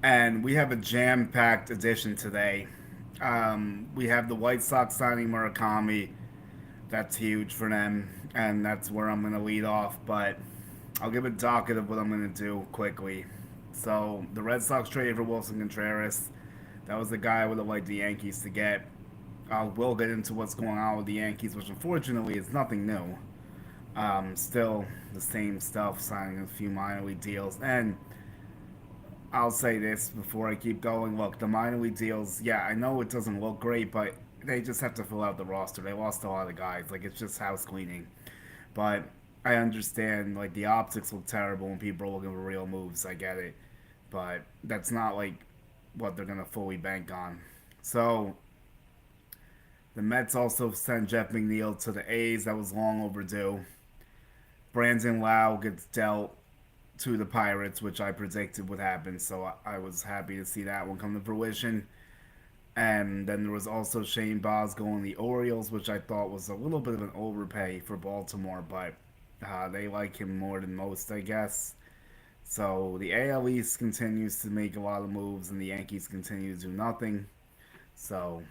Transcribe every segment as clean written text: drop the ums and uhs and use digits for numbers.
And we have a jam-packed edition today. We have the White Sox signing Murakami. That's huge for them, and that's where I'm going to lead off. But I'll give a docket of what I'm going to do quickly. So the Red Sox traded for Willson Contreras. That was the guy I would have liked the Yankees to get. I will get into what's going on with the Yankees, which unfortunately is nothing new. Still the same stuff, signing a few minor league deals. And I'll say this before I keep going. Look, the minor league deals, yeah, I know it doesn't look great, but they just have to fill out the roster. They lost a lot of guys. Like, it's just house cleaning. But I understand, like, the optics look terrible when people are looking for real moves. I get it. But that's not, like, what they're going to fully bank on. So, the Mets also sent Jeff McNeil to the A's. That was long overdue. Brandon Lau gets dealt to the Pirates, which I predicted would happen. So I was happy to see that one come to fruition. And then there was also Shane Baz going to the Orioles, which I thought was a little bit of an overpay for Baltimore, but they like him more than most, I guess. So the AL East continues to make a lot of moves, and the Yankees continue to do nothing. So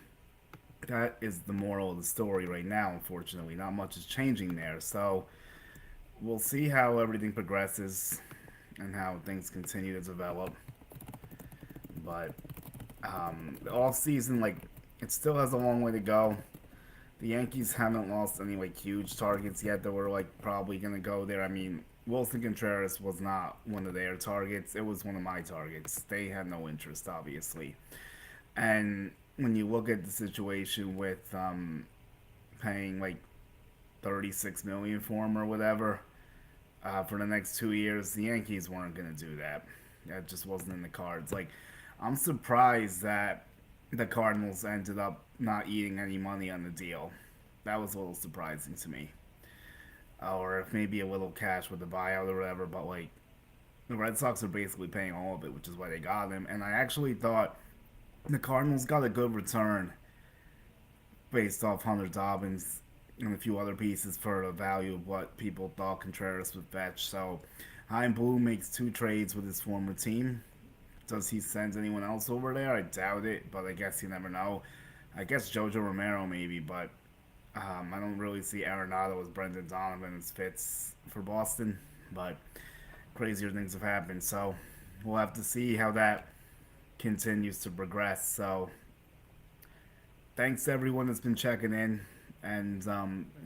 that is the moral of the story right now, unfortunately. Not much is changing there. So we'll see how everything progresses and how things continue to develop. But the off season, like, it still has a long way to go. The Yankees haven't lost any like huge targets yet that were like probably gonna go there. I mean, Willson Contreras was not one of their targets. It was one of my targets. They had no interest, obviously. And when you look at the situation with paying like 36 million for him or whatever for the next 2 years, the Yankees weren't gonna do that. That just wasn't in the cards. Like, I'm surprised that the Cardinals ended up not eating any money on the deal. That was a little surprising to me. Or if maybe a little cash with the buyout or whatever, but like the Red Sox are basically paying all of it, which is why they got him. And I actually thought the Cardinals got a good return based off Hunter Dobbins and a few other pieces for the value of what people thought Contreras would fetch. So Hein Blue makes two trades with his former team. Does he send anyone else over there? I doubt it, but I guess you never know. I guess Jojo Romero maybe, but I don't really see Arenado as Brendan Donovan as fits for Boston. But crazier things have happened, so we'll have to see how that continues to progress. So thanks to everyone that's been checking in and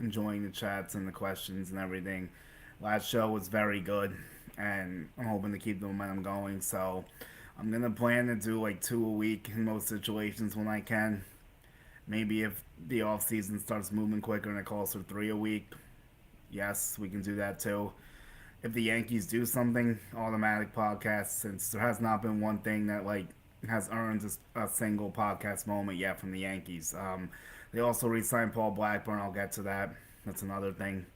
enjoying the chats and the questions and everything. Last show was very good, and I'm hoping to keep the momentum going. So I'm gonna plan to do like two a week in most situations when I can. Maybe if the off season starts moving quicker and it calls for three a week, yes, we can do that too. If the Yankees do something, automatic podcast. Since there has not been one thing that like has earned a single podcast moment yet from the Yankees. They also re-signed Paul Blackburn. I'll get to that. That's another thing.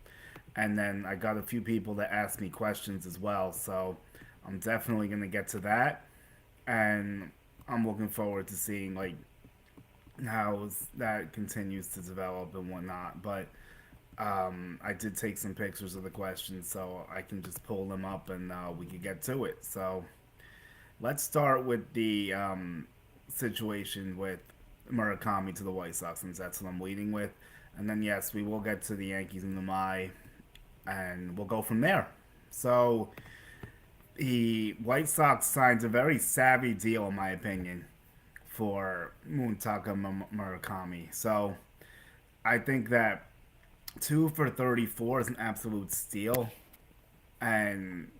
And then I got a few people that asked me questions as well, so I'm definitely gonna get to that. And I'm looking forward to seeing like how that continues to develop and whatnot. But I did take some pictures of the questions, so I can just pull them up and we can get to it. So let's start with the situation with Murakami to the White Sox, since that's what I'm leading with. And then, yes, we will get to the Yankees in the Mai, and we'll go from there. So, the White Sox signs a very savvy deal, in my opinion, for Muentaka Murakami. So, I think that 2 for 34 is an absolute steal. And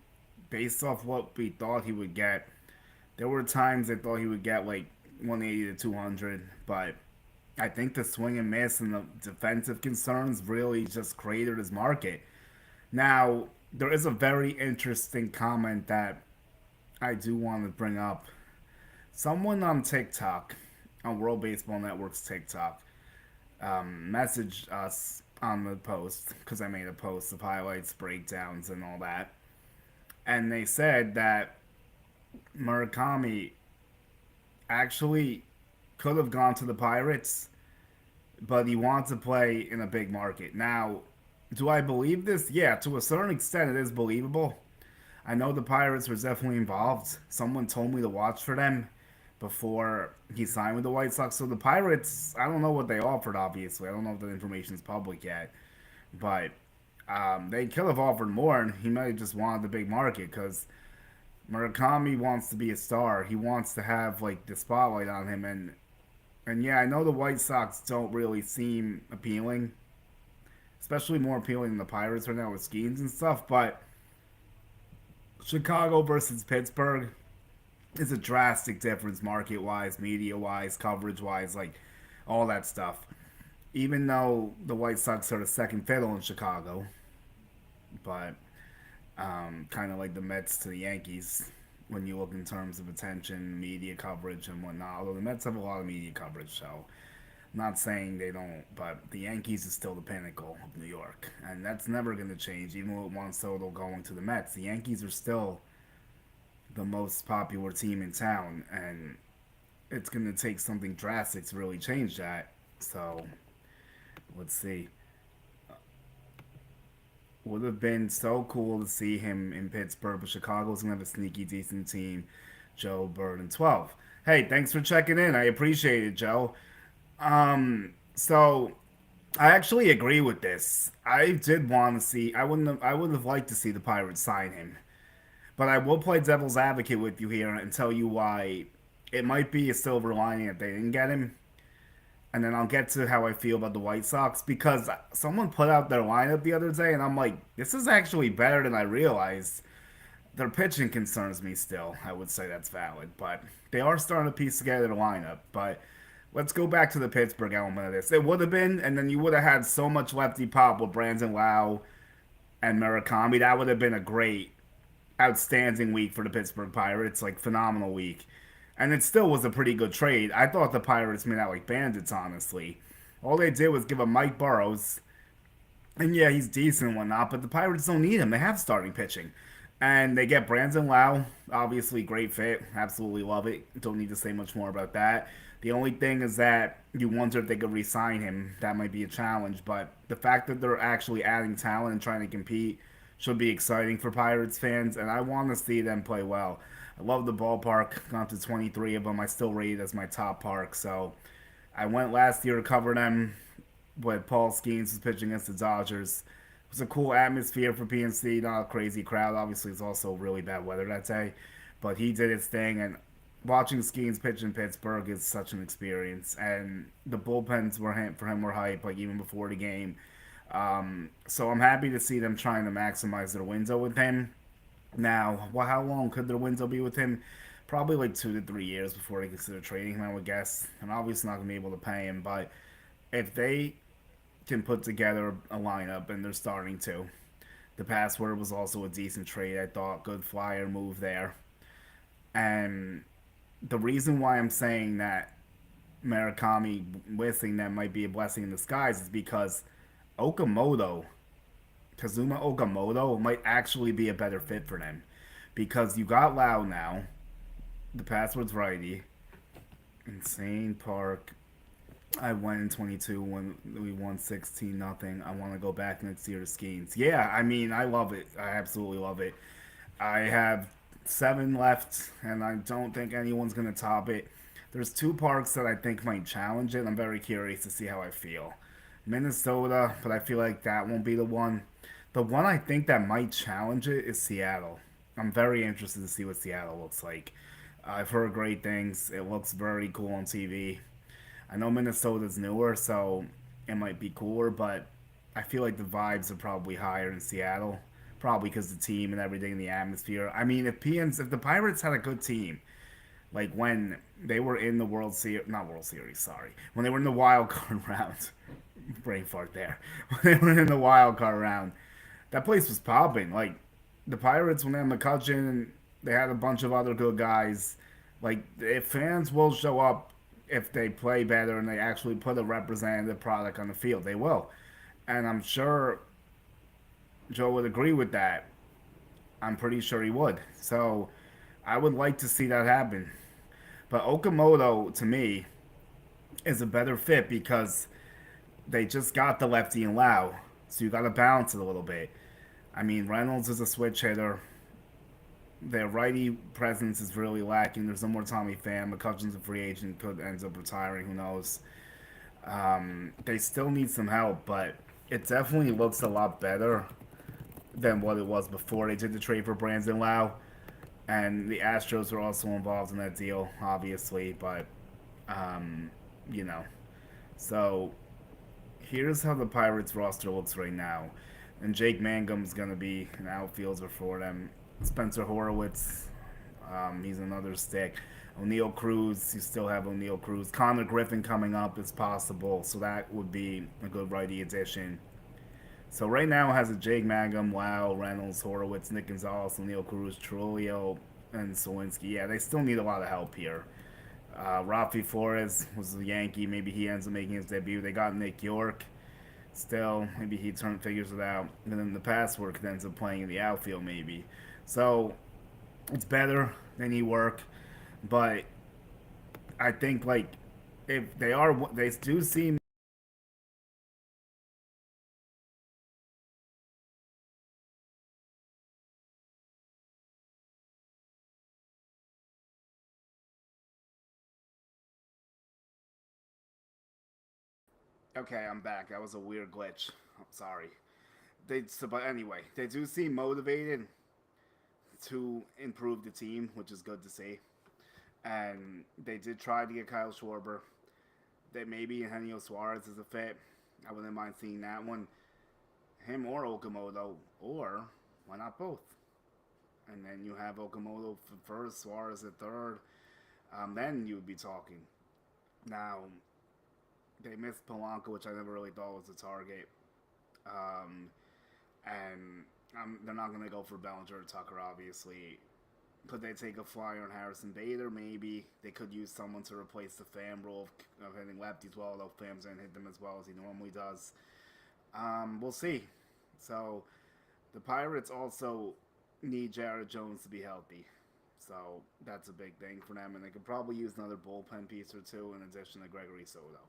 based off what we thought he would get, there were times I thought he would get like 180 to 200, but I think the swing and miss and the defensive concerns really just created his market. Now, there is a very interesting comment that I do want to bring up. Someone on TikTok, on World Baseball Network's TikTok, messaged us on the post because I made a post of highlights, breakdowns, and all that. And they said that Murakami actually could have gone to the Pirates, but he wants to play in a big market. Now, do I believe this? Yeah, to a certain extent, it is believable. I know the Pirates were definitely involved. Someone told me to watch for them before he signed with the White Sox. So the Pirates, I don't know what they offered. Obviously, I don't know if the information is public yet, but they could have offered more, and he might have just wanted the big market because Murakami wants to be a star. He wants to have like the spotlight on him, and yeah, I know the White Sox don't really seem appealing, especially more appealing than the Pirates right now with Skeens and stuff. But Chicago versus Pittsburgh is a drastic difference market wise, media wise, coverage wise, like all that stuff. Even though the White Sox are the second fiddle in Chicago, but kind of like the Mets to the Yankees when you look in terms of attention, media coverage, and whatnot. Although the Mets have a lot of media coverage, so I'm not saying they don't, but the Yankees is still the pinnacle of New York, and that's never going to change. Even with Juan Soto going to the Mets, the Yankees are still the most popular team in town, and it's going to take something drastic to really change that. So let's see. Would have been so cool to see him in Pittsburgh, but Chicago's gonna have a sneaky decent team. Joe Bird and 12. Hey, thanks for checking in. I appreciate it, Joe. So I actually agree with this. I did want to see. I would have liked to see the Pirates sign him, but I will play devil's advocate with you here and tell you why it might be a silver lining that they didn't get him, and then I'll get to how I feel about the White Sox because someone put out their lineup the other day, and I'm like, this is actually better than I realized. Their pitching concerns me still. I would say that's valid, but they are starting to piece together the lineup. But let's go back to the Pittsburgh element of this. It would have been, and then you would have had so much lefty pop with Brandon Lau and Murakami. That would have been a great, outstanding week for the Pittsburgh Pirates. Like, phenomenal week. And it still was a pretty good trade. I thought the Pirates made out like bandits, honestly. All they did was give him Mike Burrows, and yeah, he's decent and whatnot, but the Pirates don't need him. They have starting pitching. And they get Brandon Lau, obviously great fit. Absolutely love it. Don't need to say much more about that. The only thing is that you wonder if they could re-sign him. That might be a challenge, but the fact that they're actually adding talent and trying to compete should be exciting for Pirates fans, and I want to see them play well. I love the ballpark. Gone to 23 of them. I still rate it as my top park. So I went last year to cover them when Paul Skeens was pitching against the Dodgers. It was a cool atmosphere for PNC. Not a crazy crowd. Obviously, it's also really bad weather that day. But he did his thing. And watching Skeens pitch in Pittsburgh is such an experience. And the bullpens for him were hype, like even before the game. So I'm happy to see them trying to maximize their window with him. Now, well, how long could their window be with him? Probably like 2 to 3 years before they consider trading him, I would guess. I'm obviously not going to be able to pay him, but if they can put together a lineup, and they're starting to, the password was also a decent trade, I thought. Good flyer move there. And the reason why I'm saying that Murakami listing them might be a blessing in disguise is because Okamoto Kazuma Okamoto might actually be a better fit for them because you got Lau now. The password's righty. Insane Park. I went in 22 when we won 16 nothing. I want to go back next year to Skeens. Yeah, I mean, I love it. I absolutely love it. I have 7 left, and I don't think anyone's going to top it. There's 2 parks that I think might challenge it. I'm very curious to see how I feel. Minnesota, but I feel like that won't be the one. The one I think that might challenge it is Seattle. I'm very interested to see what Seattle looks like. I've heard great things. It looks very cool on TV. I know Minnesota's newer, so it might be cooler, but I feel like the vibes are probably higher in Seattle. Probably because the team and everything in the atmosphere. I mean, if the Pirates had a good team, like when they were in the World Series, not World Series, sorry, when they were in the wild card round, brain fart there. When they were in the wild card round, that place was popping. Like the Pirates when they had McCutcheon and they had a bunch of other good guys. Like if fans will show up if they play better and they actually put a representative product on the field, they will. And I'm sure Joe would agree with that. I'm pretty sure he would. So I would like to see that happen. But Okamoto, to me, is a better fit because they just got the lefty and Lau. So you got to balance it a little bit. I mean, Reynolds is a switch hitter. Their righty presence is really lacking. There's no more Tommy Pham. McCutcheon's a free agent, could ends up retiring. Who knows? They still need some help, but it definitely looks a lot better than what it was before they did the trade for Brandon Lau. And the Astros were also involved in that deal, obviously. But, um, you know. So here's how the Pirates roster looks right now. And Jake Mangum's going to be an outfielder for them. Spencer Horowitz, he's another stick. O'Neill Cruz, you still have O'Neill Cruz. Connor Griffin coming up is possible, so that would be a good righty addition. So right now it has a Jake Mangum, Wow, Reynolds, Horowitz, Nick Gonzalez, O'Neill Cruz, Trulio, and Sawinski. Yeah, they still need a lot of help here. Rafi Flores was a Yankee. Maybe he ends up making his debut. They got Nick York. Still, maybe he figures it out. And then the pass work ends up playing in the outfield, maybe. So it's better than he work, but I think like if they do seem. Okay, I'm back. That was a weird glitch. I'm sorry. But anyway, they do seem motivated to improve the team, which is good to see. And they did try to get Kyle Schwarber. That maybe Eugenio Suarez is a fit. I wouldn't mind seeing that one. Him or Okamoto, or why not both? And then you have Okamoto for first, Suarez at third. Then you would be talking. Now, they missed Polanco, which I never really thought was a target. Um, and they're not going to go for Bellinger or Tucker, obviously. Could they take a flyer on Harrison Bader? Maybe. They could use someone to replace the Pham role of hitting lefties well, although Pham's didn't hit them as well as he normally does. We'll see. So the Pirates also need Jared Jones to be healthy. So that's a big thing for them, and they could probably use another bullpen piece or two in addition to Gregory Soto.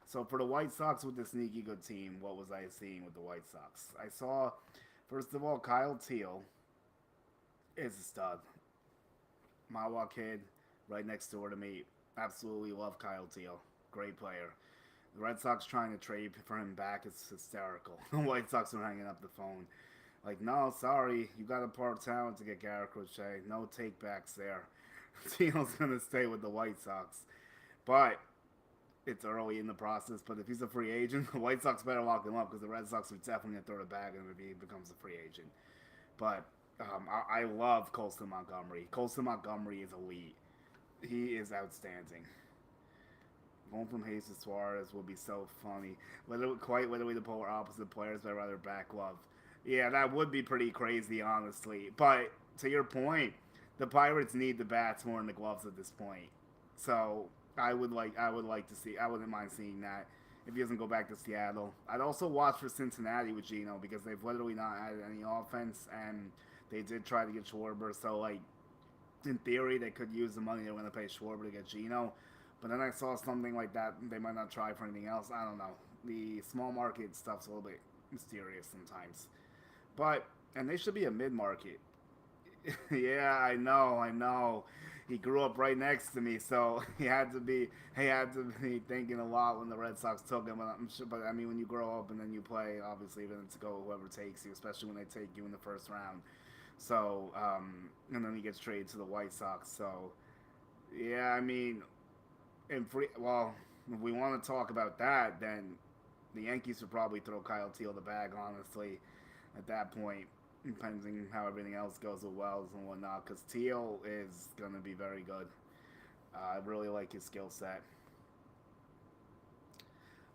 So for the White Sox with the sneaky good team, what was I seeing with the White Sox? I saw, first of all, Kyle Teal is a stud. Mawa kid, right next door to me. Absolutely love Kyle Teal. Great player. The Red Sox trying to trade for him back is hysterical. The White Sox are hanging up the phone. Like, no, sorry, you got a part talent to get Garrett Crochet. No takebacks there. Teal's gonna stay with the White Sox, but it's early in the process. But if he's a free agent, the White Sox better lock him up because the Red Sox are definitely gonna throw the bag if he becomes a free agent. But I love Colston Montgomery. Colston Montgomery is elite. He is outstanding. Going from Hayes to Suarez will be so funny. Literally the polar opposite players, but I'd rather back love. Yeah, that would be pretty crazy, honestly. But to your point, the Pirates need the bats more than the gloves at this point. So I would like to see. I wouldn't mind seeing that if he doesn't go back to Seattle. I'd also watch for Cincinnati with Gino because they've literally not added any offense, and they did try to get Schwarber. So like in theory, they could use the money they're going to pay Schwarber to get Gino. But then I saw something like that. They might not try for anything else. I don't know. The small market stuff's a little bit mysterious sometimes. But, and they should be a mid market. Yeah, I know. He grew up right next to me, so he had to be thinking a lot when the Red Sox took him. But I'm sure, but I mean, when you grow up and then you play, obviously, then it's go whoever takes you, especially when they take you in the first round. So, and then he gets traded to the White Sox. So, yeah, I mean, well, if we want to talk about that, then the Yankees would probably throw Kyle Teal the bag, honestly, at that point, depending how everything else goes with Wells and whatnot, because Teal is going to be very good. I really like his skill set.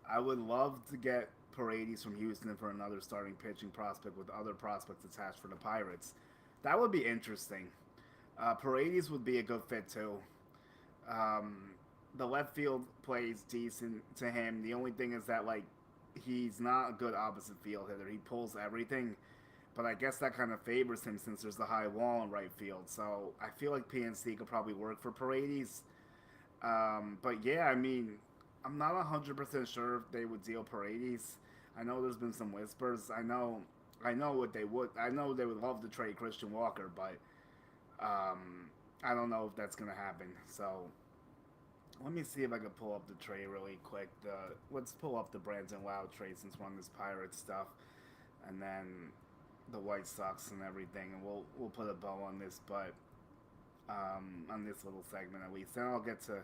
I would love to get Paredes from Houston for another starting pitching prospect with other prospects attached for the Pirates. That would be interesting. Paredes would be a good fit too. Um, the left field plays decent to him. The only thing is that like he's not a good opposite field hitter. He pulls everything, but I guess that kind of favors him since there's the high wall in right field. So I feel like PNC could probably work for Paredes. But yeah, I mean, I'm not 100% sure if they would deal Paredes. I know there's been some whispers. I know what they would. I know they would love to trade Christian Walker, but I don't know if that's gonna happen. So let me see if I can pull up the trade really quick. Let's pull up the Brandon Loud trade since we're on this Pirates stuff, and then the White Sox and everything, and we'll put a bow on this. But on this little segment at least. Then I'll get to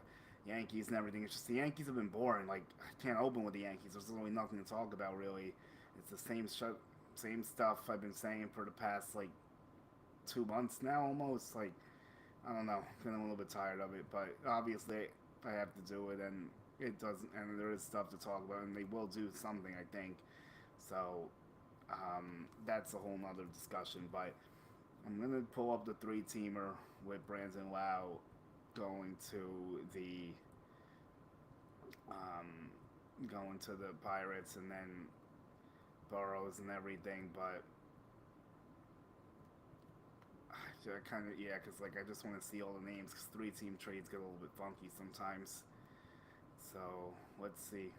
Yankees and everything. It's just the Yankees have been boring. Like I can't open with the Yankees. There's really nothing to talk about really. It's the same stuff I've been saying for the past like 2 months now almost. Like I don't know, feeling a little bit tired of it, but obviously I have to do it, and it doesn't. And there is stuff to talk about, and they will do something I think. So that's a whole nother discussion, but I'm gonna pull up the three-teamer with Brandon Lau going to the um, going to the Pirates, and then Burrows and everything. But I kind of because like I just want to see all the names because three-team trades get a little bit funky sometimes. So let's see.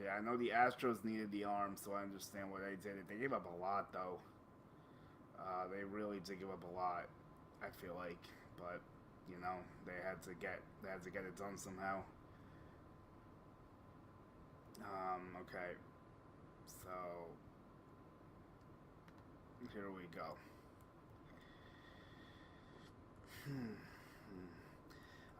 Yeah, I know the Astros needed the arm, so I understand why they did it. They gave up a lot though. They really did give up a lot. I feel like, but they had to get it done somehow. Okay, so here we go.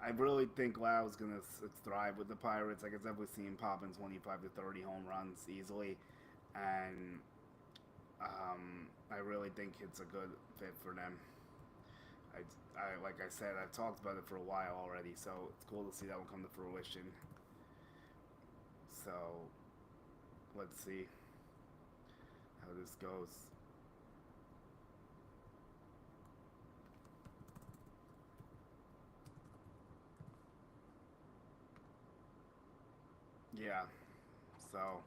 I really think Lau's gonna thrive with the Pirates. I could definitely see him popping 25 to 30 home runs easily, and I really think it's a good fit for them. Like I said, I've talked about it for a while already, so it's cool to see that one come to fruition. So let's see how this goes. Yeah, so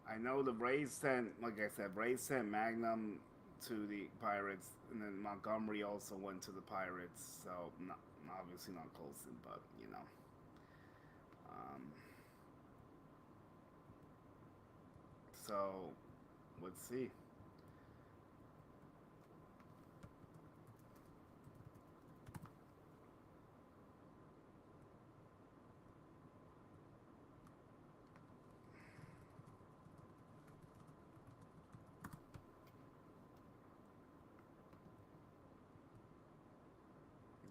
I know the Rays sent, like I said, Rays sent Magnum to the Pirates, and then Montgomery also went to the Pirates. So not obviously not Colson, but Um, so let's see.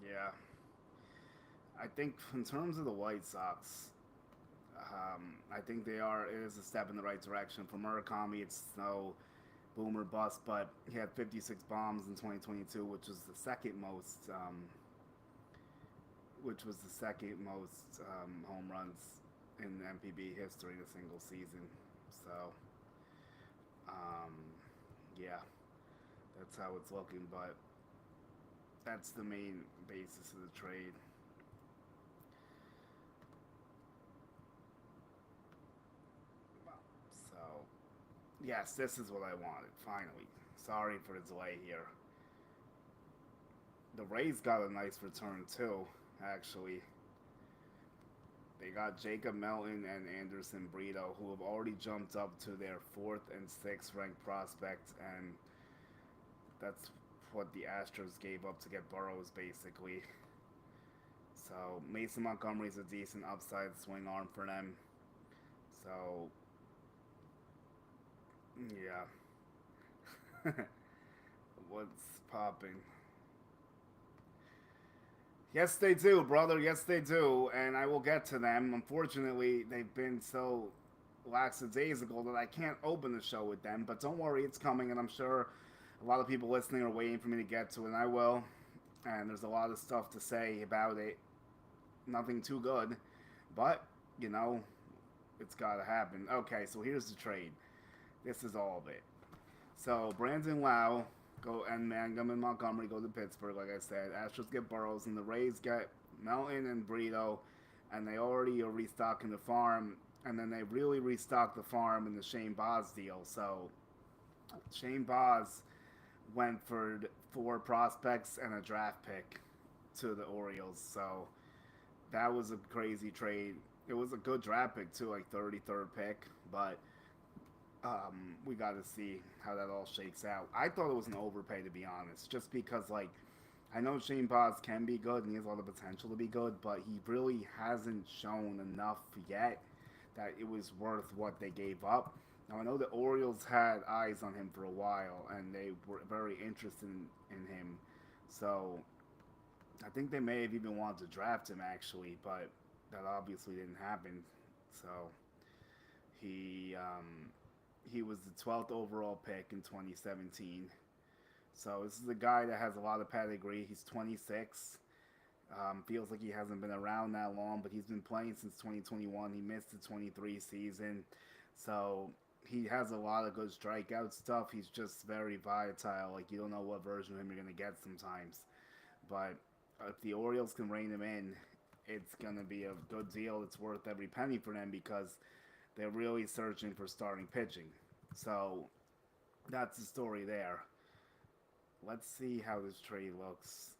Yeah, I think in terms of the White Sox, I think they are. It is a step in the right direction. For Murakami, it's no boomer bust, but he had 56 bombs in 2022, which was the second most home runs in MPB history in a single season. So, um, yeah, that's how it's looking. But that's the main basis of the trade. So, yes, this is what I wanted. Finally, sorry for the delay here. The Rays got a nice return too. Actually, they got Jacob Melton and Anderson Brito, who have already jumped up to their fourth and sixth ranked prospects, and that's what the Astros gave up to get Burrows, basically. So Mason Montgomery's a decent upside swing arm for them. So yeah, what's popping? Yes, they do, brother. Yes, they do, and I will get to them. Unfortunately, they've been so lackadaisical that I can't open the show with them. But don't worry, it's coming, and I'm sure a lot of people listening are waiting for me to get to it, and I will. And there's a lot of stuff to say about it. Nothing too good, but you know, it's got to happen. Okay, so here's the trade. This is all of it. So Brandon Lau go and Mangum and Montgomery go to Pittsburgh, like I said. Astros get Burrows, and the Rays get Melton and Brito, and they already are restocking the farm. And then they really restocked the farm in the Shane Boz deal. So Shane Boz went for four prospects and a draft pick to the Orioles. So that was a crazy trade. It was a good draft pick too, like 33rd pick, but we got to see how that all shakes out. I thought it was an overpay to be honest, just because like I know Shane Boz can be good and he has a lot of potential to be good, but he really hasn't shown enough yet that it was worth what they gave up. Now I know the Orioles had eyes on him for a while and they were very interested in him, so I think they may have even wanted to draft him actually, but that obviously didn't happen. So he um, he was the 12th overall pick in 2017. So this is a guy that has a lot of pedigree. He's 26. Feels like he hasn't been around that long, but he's been playing since 2021. He missed the 23 season. So he has a lot of good strikeout stuff. He's just very volatile. Like, you don't know what version of him you're going to get sometimes. But if the Orioles can rein him in, it's going to be a good deal. It's worth every penny for them because they're really searching for starting pitching. So that's the story there. Let's see how this trade looks.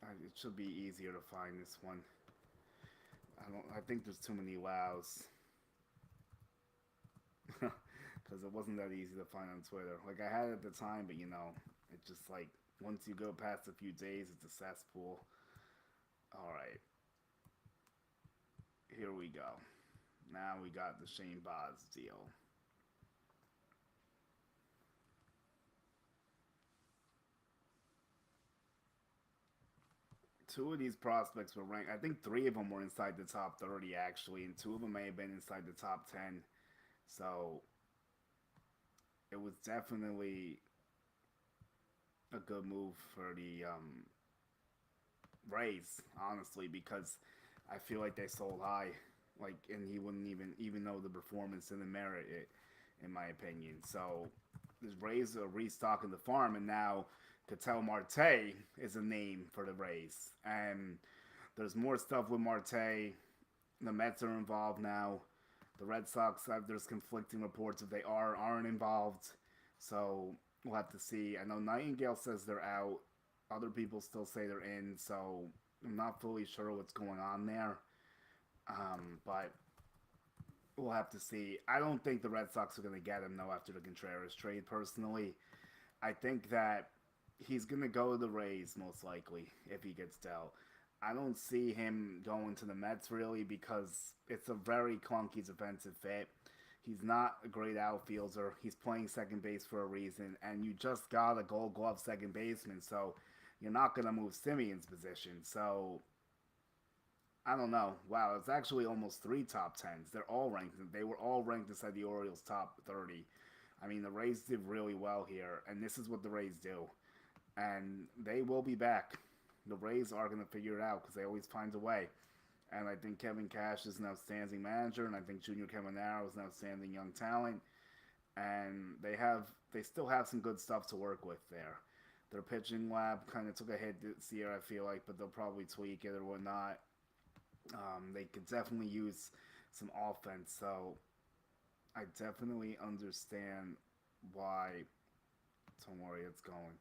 It should be easier to find this one. I think there's too many wows because it wasn't that easy to find on Twitter. Like I had it at the time, but it just like once you go past a few days, it's a cesspool. All right, here we go. Now we got the Shane Boz deal. Two of these prospects were ranked. I think three of them were inside the top 30 actually, and two of them may have been inside the top 10. So it was definitely a good move for the Rays, honestly, because I feel like they sold high. Like, and he wouldn't even though the performance didn't merit it, in my opinion. So the Rays are restocking the farm, and now Ketel Marte is a name for the Rays. And there's more stuff with Marte. The Mets are involved now. The Red Sox there's conflicting reports if they are or aren't involved. So we'll have to see. I know Nightingale says they're out. Other people still say they're in. So I'm not fully sure what's going on there. But we'll have to see. I don't think the Red Sox are going to get him though after the Contreras trade. Personally, I think that he's going to go to the Rays most likely if he gets dealt. I don't see him going to the Mets really because it's a very clunky defensive fit. He's not a great outfielder. He's playing second base for a reason, and you just got a Gold Glove second baseman, so you're not going to move Simeon's position. So I don't know. Wow, it's actually almost three top tens. They're all ranked. They were all ranked inside the Orioles' top 30. I mean, the Rays did really well here, and this is what the Rays do. And they will be back. The Rays are going to figure it out because they always find a way. And I think Kevin Cash is an outstanding manager, and I think Junior Caminero is an outstanding young talent. And they still have some good stuff to work with there. Their pitching lab kind of took a hit this year, I feel like, but they'll probably tweak it or whatnot. They could definitely use some offense, so I definitely understand why. Don't worry, it's going.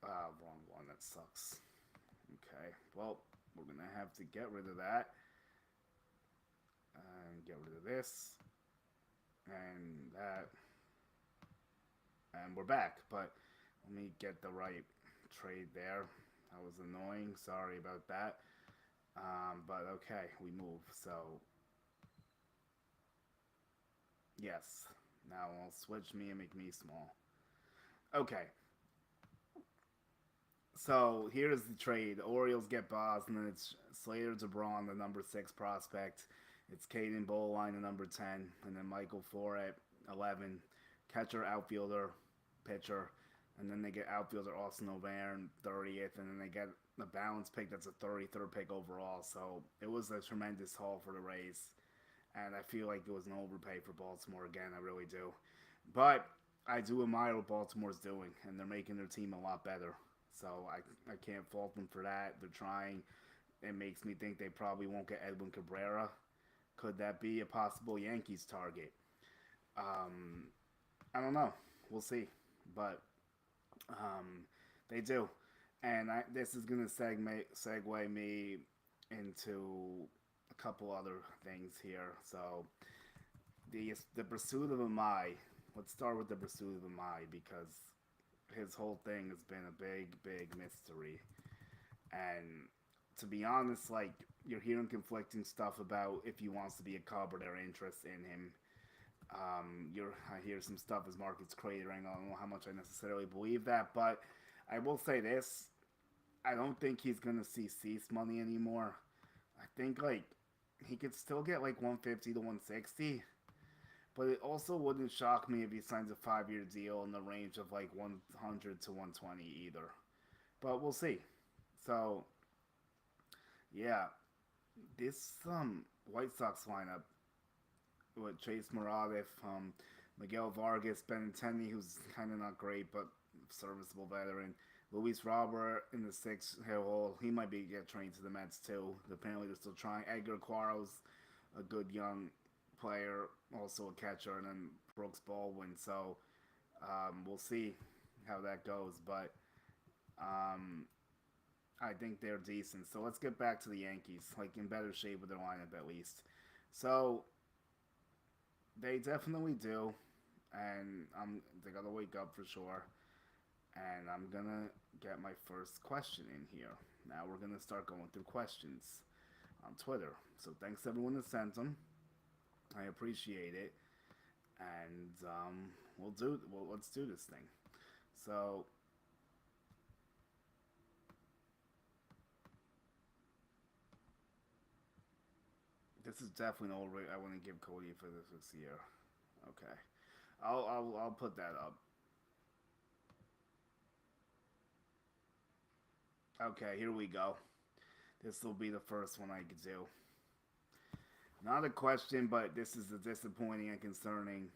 Wrong one. That sucks. Okay, well, we're gonna have to get rid of that and get rid of this and that, and we're back. But let me get the right trade there. That was annoying. Sorry about that. But okay, we move. So yes, now I'll switch me and make me small. Okay, so here's the trade. The Orioles get Boz, and then it's Slater DeBron, the number 6 prospect. It's Caden Bowline, the number 10, and then Michael Flohr at 11. Catcher, outfielder, pitcher, and then they get outfielder Austin O'Varn 30th, and then they get the balance pick that's a 33rd pick overall. So it was a tremendous haul for the Rays, and I feel like it was an overpay for Baltimore again. I really do, but I do admire what Baltimore's doing, and they're making their team a lot better. So I can't fault them for that. They're trying. It makes me think they probably won't get Edwin Cabrera. Could that be a possible Yankees target? I don't know. We'll see. But they do. And this is going to segue me into a couple other things here. So the pursuit of Amai. Let's start with the pursuit of Amai because his whole thing has been a big mystery. And to be honest, like you're hearing conflicting stuff about if he wants to be a Cub or their interest in him. I hear some stuff as market's cratering. I don't know how much I necessarily believe that, but I will say this: I don't think he's gonna see Cease money anymore. I think like he could still get like 150 to 160, but it also wouldn't shock me if he signs a 5 year deal in the range of like 100 to 120 either. But we'll see. So yeah, this White Sox lineup with Chase Maradev, Miguel Vargas, Benintendi, who's kind of not great but serviceable veteran. Luis Robert in the sixth hole. He might be get trained to the Mets too. Apparently they're still trying. Edgar Quarles, a good young player, also a catcher, and then Brooks Baldwin. So we'll see how that goes. But um, I think they're decent. So let's get back to the Yankees, like in better shape with their lineup at least. So they definitely do, and they gotta wake up for sure. And I'm gonna get my first question in here. Now we're gonna start going through questions on Twitter. So thanks to everyone that sent them. I appreciate it, and let's do this thing. So this is definitely an old rate I want to give Cody for this year. Okay, I'll put that up. Okay, here we go. This will be the first one I could do. Not a question, but this is a disappointing and concerning.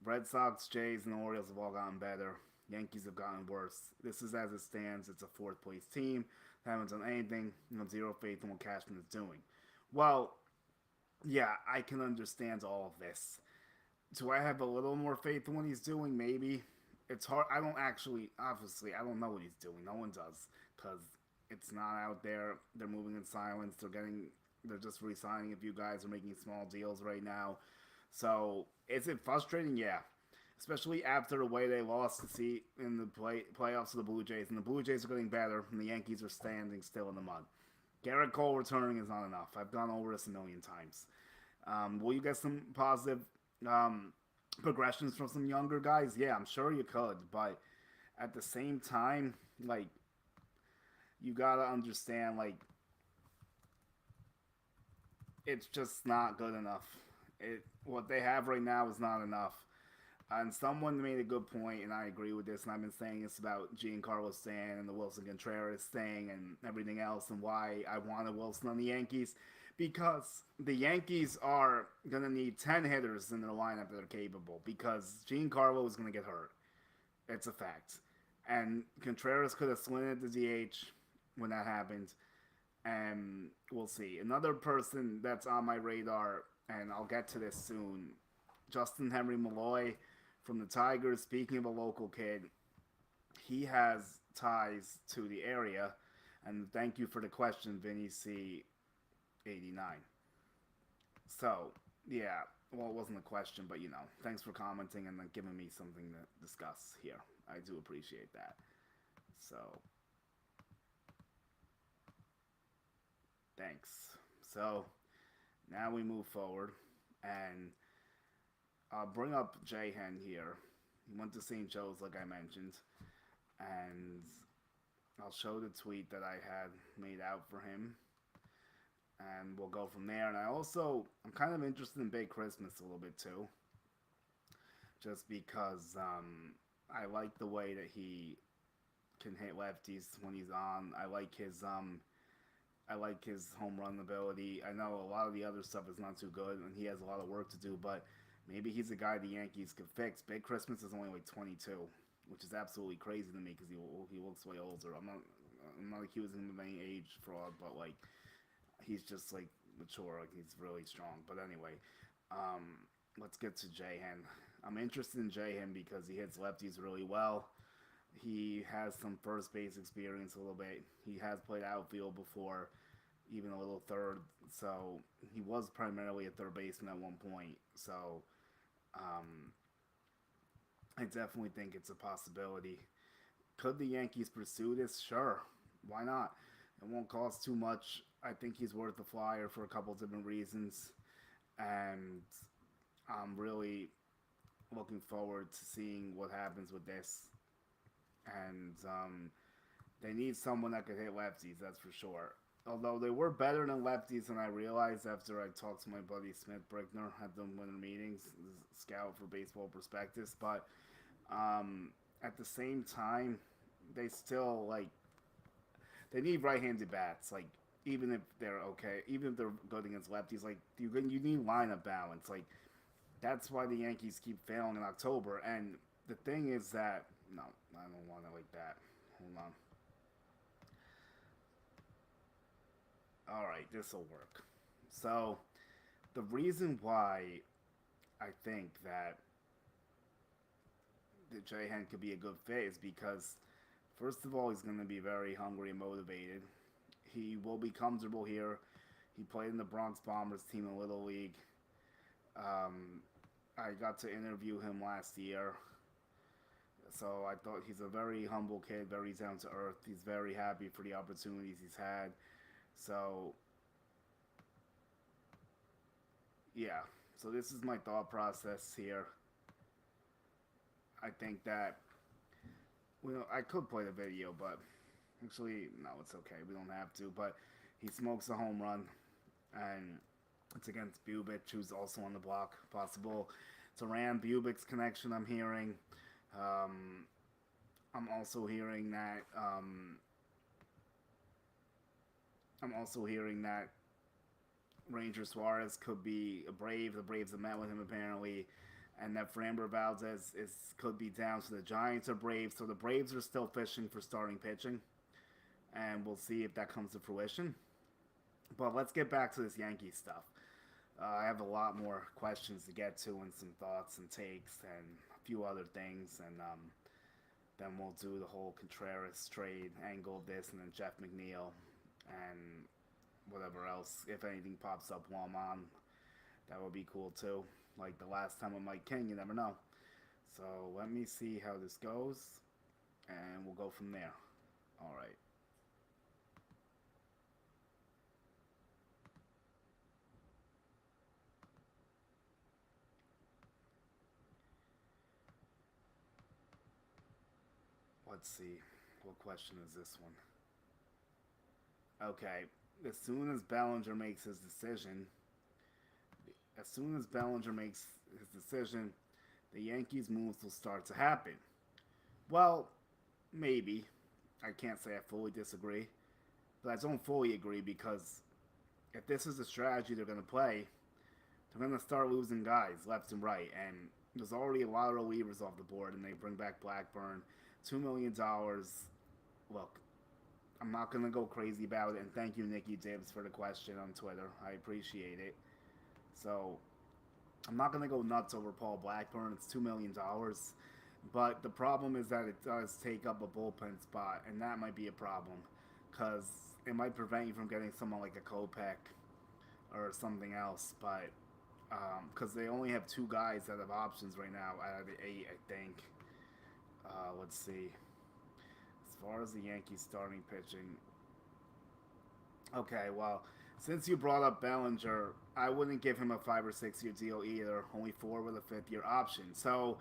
Red Sox, Jays, and Orioles have all gotten better. Yankees have gotten worse. This is as it stands. It's a fourth place team. They haven't done anything. Zero faith in what Cashman is doing. Well, yeah, I can understand all of this. Do I have a little more faith in what he's doing? Maybe. It's hard. I don't actually, obviously, I don't know what he's doing. No one does. Because it's not out there. They're moving in silence. They're just re-signing a few guys. They're making small deals right now. So, is it frustrating? Yeah. Especially after the way they lost to see in the playoffs of the Blue Jays. And the Blue Jays are getting better, and the Yankees are standing still in the mud. Garrett Cole returning is not enough. I've gone over this a million times. Will you get some positive progressions from some younger guys? Yeah, I'm sure you could, but at the same time, like you gotta understand, like it's just not good enough. What they have right now is not enough. And someone made a good point, and I agree with this. And I've been saying this about Giancarlo Stanton and the Willson Contreras thing and everything else, and why I wanted Willson on the Yankees, because the Yankees are gonna need 10 hitters in their lineup that are capable. Because Giancarlo is gonna get hurt. It's a fact. And Contreras could have slid at the DH when that happened, and we'll see. Another person that's on my radar, and I'll get to this soon, Justin Henry Malloy from the Tigers. Speaking of a local kid, he has ties to the area. And thank you for the question, Vinny C89. So, yeah, well, it wasn't a question, but thanks for commenting and giving me something to discuss here. I do appreciate that. So, thanks. So, now we move forward, and I'll bring up Jahan here. He went to St. Joe's, like I mentioned, and I'll show the tweet that I had made out for him, and we'll go from there. And I'm kind of interested in Bay Christmas a little bit too, just because I like the way that he can hit lefties when he's on. I like his home run ability. I know a lot of the other stuff is not too good, and he has a lot of work to do, but maybe he's a guy the Yankees could fix. Big Christmas is only like 22, which is absolutely crazy to me because he looks way older. I'm not accusing him of any age fraud, but like he's just like mature. Like he's really strong. But anyway, let's get to Jahan. I'm interested in Jahan because he hits lefties really well. He has some first base experience a little bit. He has played outfield before. even a little third. So he was primarily a third baseman at one point. So um, I definitely think it's a possibility. Could the Yankees pursue this? Sure. Why not? It won't cost too much. I think he's worth the flyer for a couple different reasons. And I'm really looking forward to seeing what happens with this. And they need someone that could hit lefties, that's for sure. Although they were better than lefties than I realized after I talked to my buddy Smith Brickner at the winter meetings, scout for Baseball Prospectus. But at the same time, they still they need right-handed bats. Like even if they're okay, even if they're good against lefties, like you need lineup balance. Like that's why the Yankees keep failing in October. And the thing is that no, I don't want it like that. Hold on. All right, this will work. So the reason why I think that the Jahan could be a good fit is because, first of all, he's going to be very hungry and motivated. He will be comfortable here. He played in the Bronx Bombers team in Little League. Um, I got to interview him last year. So I thought he's a very humble kid, very down to earth. He's very happy for the opportunities he's had. So, yeah. So this is my thought process here. I think that, well, I could play the video, but actually, no, it's okay. We don't have to. But he smokes a home run, and it's against Bubich, who's also on the block. Possible Duran Bubik's connection. I'm hearing. Um, I'm also hearing that. I'm also hearing that Ranger Suarez could be a Brave. The Braves have met with him apparently, and that Framber Valdez could be down. So the Giants are Braves. So the Braves are still fishing for starting pitching, and we'll see if that comes to fruition. But let's get back to this Yankee stuff. I have a lot more questions to get to and some thoughts and takes and a few other things. And then we'll do the whole Contreras trade angle of this and then Jeff McNeil and whatever else. If anything pops up while I'm on, that would be cool too. Like the last time with Mike King, you never know. So let me see how this goes and we'll go from there. All right. Let's see. What question is this one? Okay. As soon as Bellinger makes his decision, as soon as Bellinger makes his decision, the Yankees' moves will start to happen. Well, maybe. I can't say I fully disagree, but I don't fully agree because if this is the strategy they're going to play, they're going to start losing guys left and right. And there's already a lot of relievers off the board, and they bring back Blackburn. $2 million. Look, I'm not going to go crazy about it. And thank you, Nikki Dibbs, for the question on Twitter. I appreciate it. So I'm not going to go nuts over Paul Blackburn. It's $2 million. But the problem is that it does take up a bullpen spot, and that might be a problem because it might prevent you from getting someone like a Kopech or something else. But because they only have two guys that have options right now out of the eight, I think. Let's see. As far as the Yankees starting pitching, okay, well, since you brought up Bellinger, I wouldn't give him a 5 or 6 year deal either. Only four with a fifth-year option. So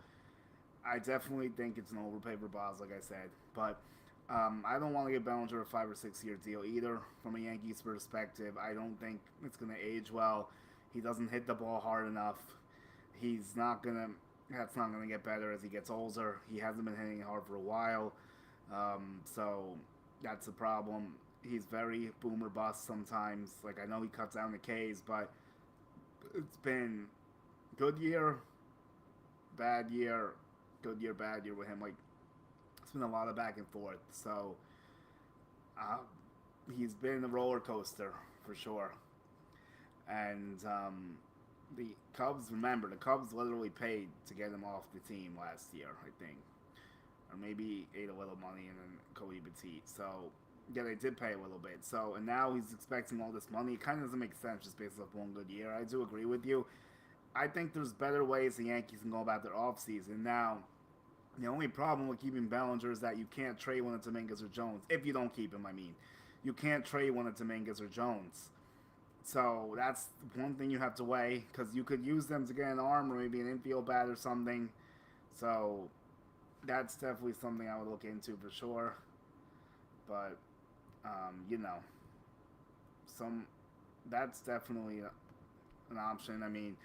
I definitely think it's an overpay for Boz, like I said. But I don't want to give Bellinger a 5 or 6 year deal either. From a Yankees perspective, I don't think it's going to age well. He doesn't hit the ball hard enough. He's not going to. That's not going to get better as he gets older. He hasn't been hitting it hard for a while. So that's the problem. He's very boomer bust sometimes. Like I know he cuts down the Ks, but it's been good year, bad year, good year, bad year with him. Like it's been a lot of back and forth. So uh, he's been a roller coaster for sure. And the Cubs, remember, the Cubs literally paid to get him off the team last year, I think. Or maybe ate a little money and then Cody Petit. So Yeah, they did pay a little bit. So, and now he's expecting all this money. It kind of doesn't make sense just based off one good year. I do agree with you. I think there's better ways the Yankees can go about their offseason. Now, the only problem with keeping Bellinger is that you can't trade one of Dominguez or Jones. If you don't keep him, I mean. You can't trade one of Dominguez or Jones. So that's one thing you have to weigh because you could use them to get an arm or maybe an infield bat or something. So that's definitely something I would look into for sure. But you know, some that's definitely an option. I mean,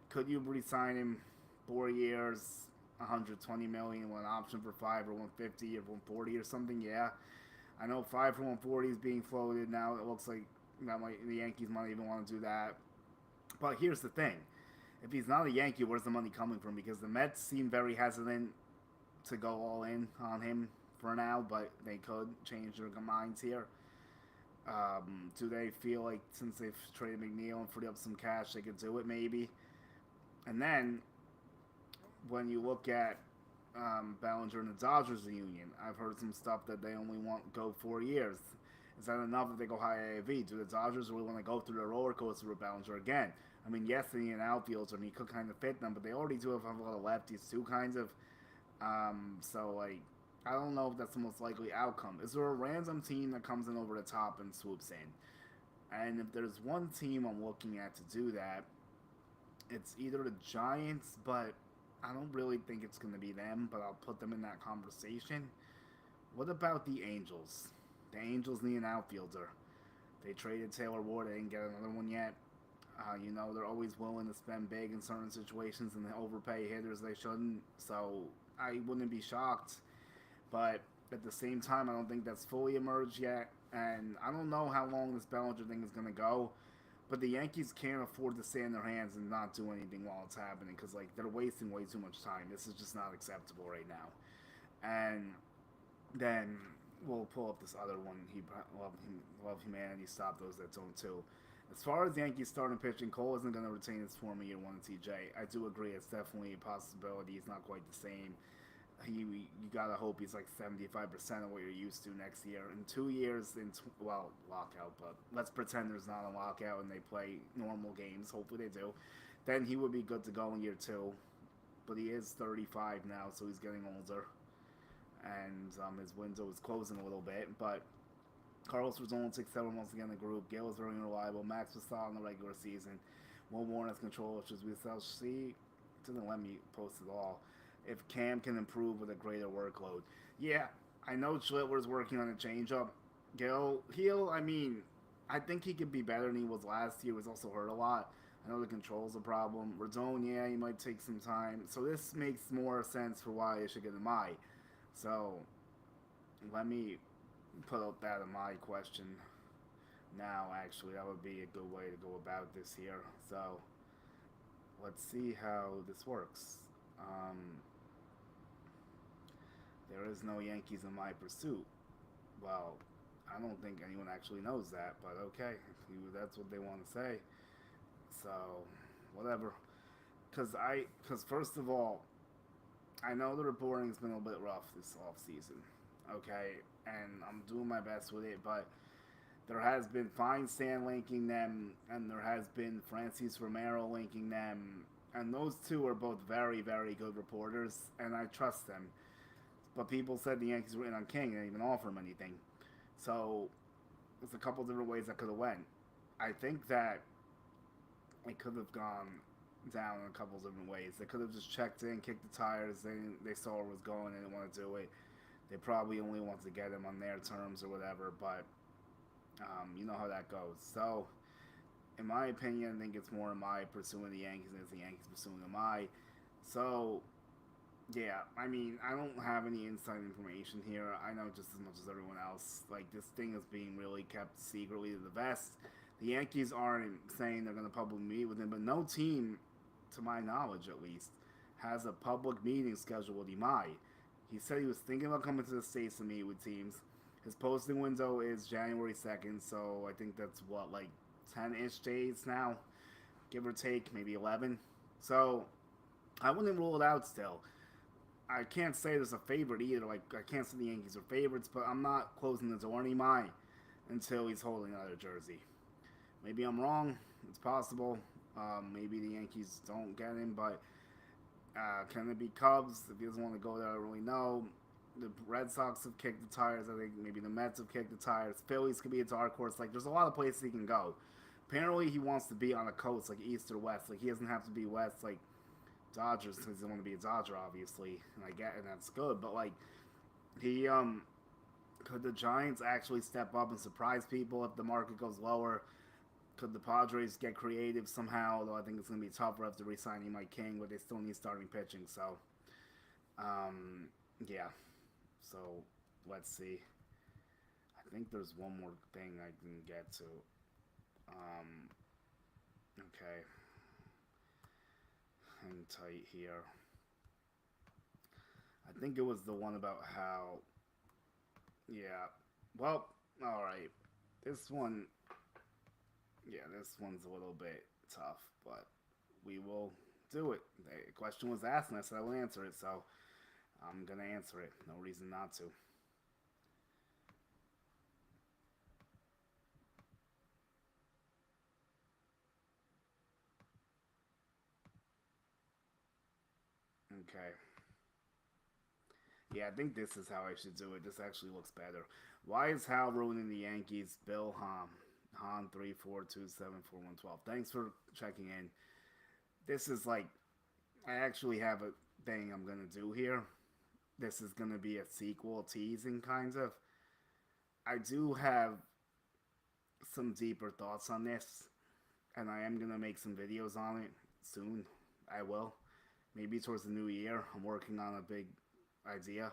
could you re-sign him 4 years, 120 million with an option for 5 or 150 or 140 or something? Yeah, I know 5 for 140 is being floated now. It looks like the Yankees might even want to do that. But here's the thing: if he's not a Yankee, where's the money coming from? Because the Mets seem very hesitant to go all in on him for now, but they could change their minds here. Do they feel like since they've traded McNeil and freed up some cash, they could do it maybe? And then when you look at Bellinger and the Dodgers reunion, I've heard some stuff that they only want go 4 years. Is that enough if they go high AAV? Do the Dodgers really want to go through the roller coaster with Bellinger again? I mean, yes, they need an outfielder, and he could kind of fit them, but they already do have a lot of lefties too, kinds of. So like, I don't know if that's the most likely outcome. Is there a random team that comes in over the top and swoops in? And if there's one team I'm looking at to do that, it's either the Giants, but I don't really think it's going to be them, but I'll put them in that conversation. What about the Angels? The Angels need an outfielder. They traded Taylor Ward, they didn't get another one yet. They're always willing to spend big in certain situations and overpay hitters they shouldn't. So I wouldn't be shocked. But at the same time, I don't think that's fully emerged yet. And I don't know how long this Bellinger thing is going to go. But the Yankees can't afford to stay in their hands and not do anything while it's happening because like they're wasting way too much time. This is just not acceptable right now. And then we'll pull up this other one. Love humanity. Stop those that don't too. As far as Yankees starting pitching, Cole isn't going to retain his former year one in TJ. I do agree. It's definitely a possibility. It's not quite the same. You gotta hope he's like 75% of what you're used to next year. In 2 years, lockout, but let's pretend there's not a lockout and they play normal games. Hopefully they do. Then he would be good to go in year two. But he is 35 now, so he's getting older, and his window is closing a little bit. But Carlos was only 6-7 once again in the group. Gale was very reliable. Max was solid in the regular season. Will Warren has control issues. We shall see. It didn't let me post it all. If Cam can improve with a greater workload. Yeah, I know Schlittler's working on a changeup. I mean, I think he could be better than he was last year. He was also hurt a lot. I know the control's a problem. Rodon, yeah, he might take some time. So this makes more sense for why I should get an eye. So let me put out that in my question now. Actually, that would be a good way to go about this here. So let's see how this works. There is no Yankees in my pursuit. Well, I don't think anyone actually knows that, but okay, if that's what they want to say. So, whatever. Because first of all, I know the reporting has been a bit rough this off season. Okay, and I'm doing my best with it, but there has been Feinstein linking them, and there has been Francis Romero linking them, and those two are both very, very good reporters, and I trust them. But people said the Yankees were in on King and didn't even offer him anything. So there's a couple different ways that could have went. I think that it could have gone down in a couple different ways. They could have just checked in, kicked the tires. They saw where it was going and didn't want to do it. They probably only want to get him on their terms or whatever. But you know how that goes. So in my opinion, I think it's more Amai pursuing the Yankees than it's the Yankees pursuing Amai. So yeah, I mean, I don't have any inside information here. I know just as much as everyone else. Like, this thing is being really kept secretly to the vest. The Yankees aren't saying they're going to publicly meet with him, but no team, to my knowledge at least, has a public meeting scheduled with Imai. He said he was thinking about coming to the States to meet with teams. His posting window is January 2nd, so I think that's what, like 10-ish days now, give or take, maybe 11. So I wouldn't rule it out still. I can't say there's a favorite either. Like I can't say the Yankees are favorites, but I'm not closing the door any mind until he's holding another jersey. Maybe I'm wrong. It's possible. Maybe the Yankees don't get him, but can it be Cubs? If he doesn't want to go there, I don't really know. The Red Sox have kicked the tires. I think maybe the Mets have kicked the tires. Phillies could be a dark horse. Like, there's a lot of places he can go. Apparently, he wants to be on the coast, like East or West. Like, he doesn't have to be West, like Dodgers, because he doesn't want to be a Dodger, obviously. And I get, and that's good. But like, he could the Giants actually step up and surprise people if the market goes lower? Could the Padres get creative somehow? Though I think it's going to be tougher after re-signing Mike King, but they still need starting pitching. So, um, yeah. So let's see. I think there's one more thing I can get to. Um, okay, hang tight here. I think it was the one about how. Yeah. Well, all right. This one. Yeah, this one's a little bit tough, but we will do it. The question was asked, and I said I will answer it, so I'm gonna answer it. No reason not to. Okay. Yeah, I think this is how I should do it. This actually looks better. Why is Hal ruining the Yankees? Bill Hom. Han 3427412. Thanks for checking in. This is like I actually have a thing I'm gonna do here. This is gonna be a sequel teasing kind of. I do have some deeper thoughts on this, and I am gonna make some videos on it soon. I will. Maybe towards the new year. I'm working on a big idea.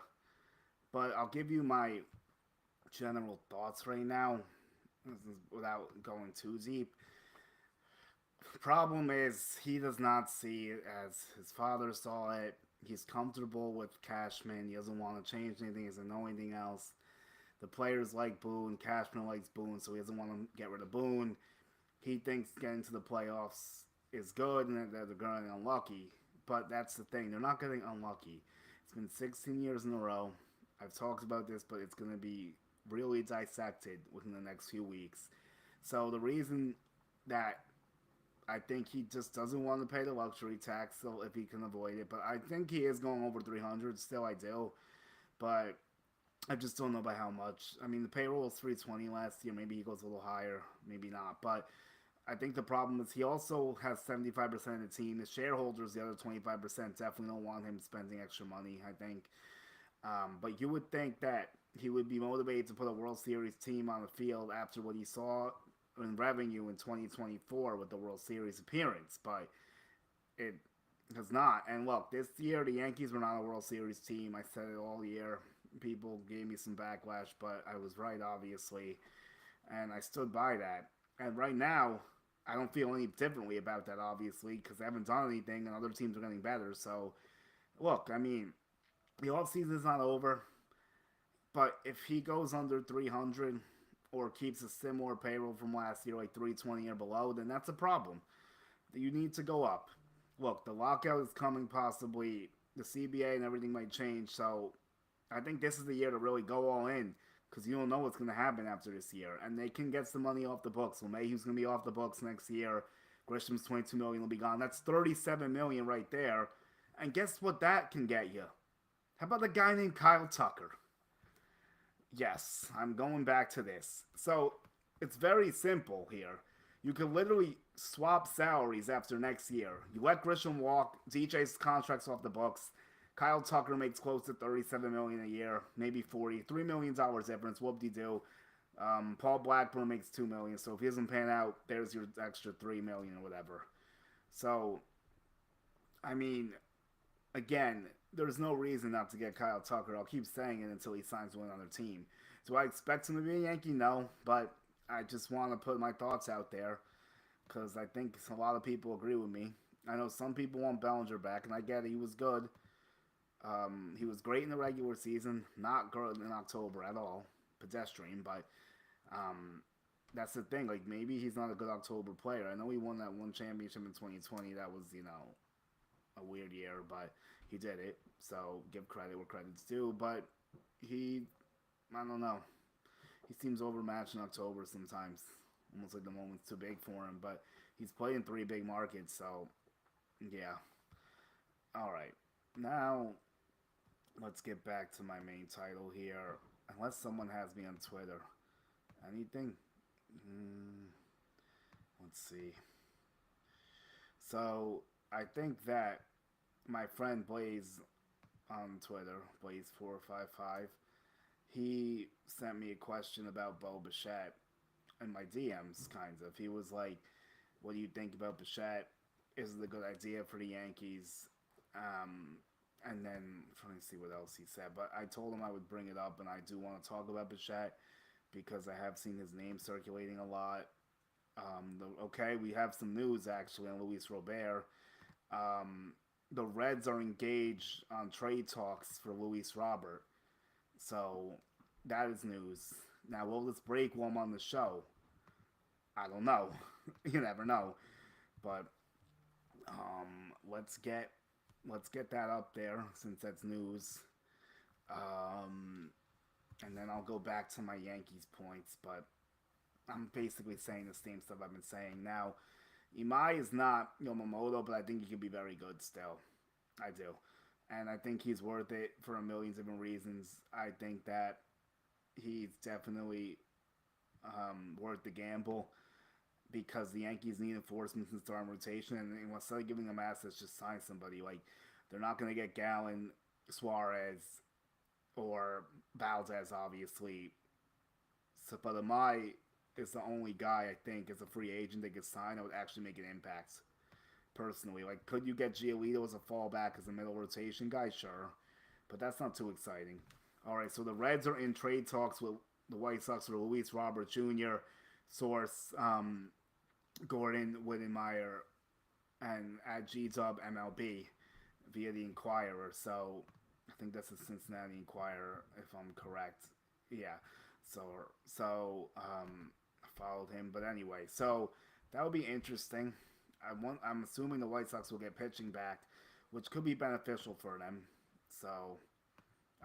But I'll give you my general thoughts right now without going too deep. Problem is, he does not see it as his father saw it. He's comfortable with Cashman. He doesn't want to change anything. He doesn't know anything else. The players like Boone. Cashman likes Boone, so he doesn't want to get rid of Boone. He thinks getting to the playoffs is good and that they're getting unlucky. But that's the thing. They're not getting unlucky. It's been 16 years in a row. I've talked about this, but it's going to be really dissected within the next few weeks. So the reason that I think he just doesn't want to pay the luxury tax, so if he can avoid it. But I think he is going over 300. Still, I do. But I just don't know by how much. I mean, the payroll was 320 last year. Maybe he goes a little higher. Maybe not. But I think the problem is he also has 75% of the team. The shareholders, the other 25%, definitely don't want him spending extra money, I think. But you would think that he would be motivated to put a World Series team on the field after what he saw in revenue in 2024 with the World Series appearance. But it has not. And look, this year the Yankees were not a World Series team. I said it all year. People gave me some backlash, but I was right, obviously. And I stood by that. And right now, I don't feel any differently about that, obviously, because I haven't done anything and other teams are getting better. So, look, I mean, the offseason is not over, but if he goes under 300 or keeps a similar payroll from last year, like 320 or below, then that's a problem. You need to go up. Look, the lockout is coming possibly. The CBA and everything might change, so I think this is the year to really go all in because you don't know what's going to happen after this year. And they can get some money off the books. So Mayhew's going to be off the books next year. Grisham's 22 million will be gone. That's 37 million right there. And guess what that can get you? How about a guy named Kyle Tucker? Yes, I'm going back to this. So it's very simple here. You can literally swap salaries after next year. You let Grisham walk, DJ's contracts off the books. Kyle Tucker makes close to 37 million a year, maybe 40, $3 million difference. Whoop de doo. Paul Blackburn makes 2 million, so if he doesn't pan out, there's your extra 3 million or whatever. So, I mean, again, there's no reason not to get Kyle Tucker. I'll keep saying it until he signs with another team. Do I expect him to be a Yankee? No, but I just want to put my thoughts out there because I think a lot of people agree with me. I know some people want Bellinger back, and I get it. He was good. He was great in the regular season, not good in October at all. Pedestrian, but um, that's the thing. Like maybe he's not a good October player. I know he won that one championship in 2020. That was a weird year, but he did it. So give credit where credit's due. But he, I don't know. He seems overmatched in October sometimes. Almost like the moment's too big for him. But he's played in three big markets, so yeah. All right. Now let's get back to my main title here. Unless someone has me on Twitter. Anything? Mm, let's see. So I think that my friend Blaze on Twitter, Blaze4555, he sent me a question about Bo Bichette in my DMs, kind of. He was like, "What do you think about Bichette? Is it a good idea for the Yankees?" Um, and then I'm trying to see what else he said, but I told him I would bring it up, and I do want to talk about Bichette because I have seen his name circulating a lot. Okay, we have some news actually on Luis Robert. Um, the Reds are engaged on trade talks for Luis Robert, so that is news. Now, will this break while I'm on the show? I don't know. You never know. But let's get that up there since that's news. Um, and then I'll go back to my Yankees points. But I'm basically saying the same stuff I've been saying now. Imai is not Yamamoto, but I think he could be very good still. I do. And I think he's worth it for a million different reasons. I think that he's definitely worth the gamble because the Yankees need enforcements in starting rotation. And instead of giving them assets, just sign somebody. Like, they're not going to get Gallen, Suarez, or Valdez, obviously. So, but Amai is the only guy I think as a free agent they could sign that would actually make an impact. Personally, like, could you get Giolito as a fallback as a middle rotation guy? Sure, but that's not too exciting. All right, so the Reds are in trade talks with the White Sox for Luis Robert Jr. Source Gordon Wittenmeyer and at GDub MLB via the Inquirer. So I think that's the Cincinnati Inquirer, if I'm correct. Yeah. So I followed him, but anyway, so that would be interesting. I'm assuming the White Sox will get pitching back, which could be beneficial for them. So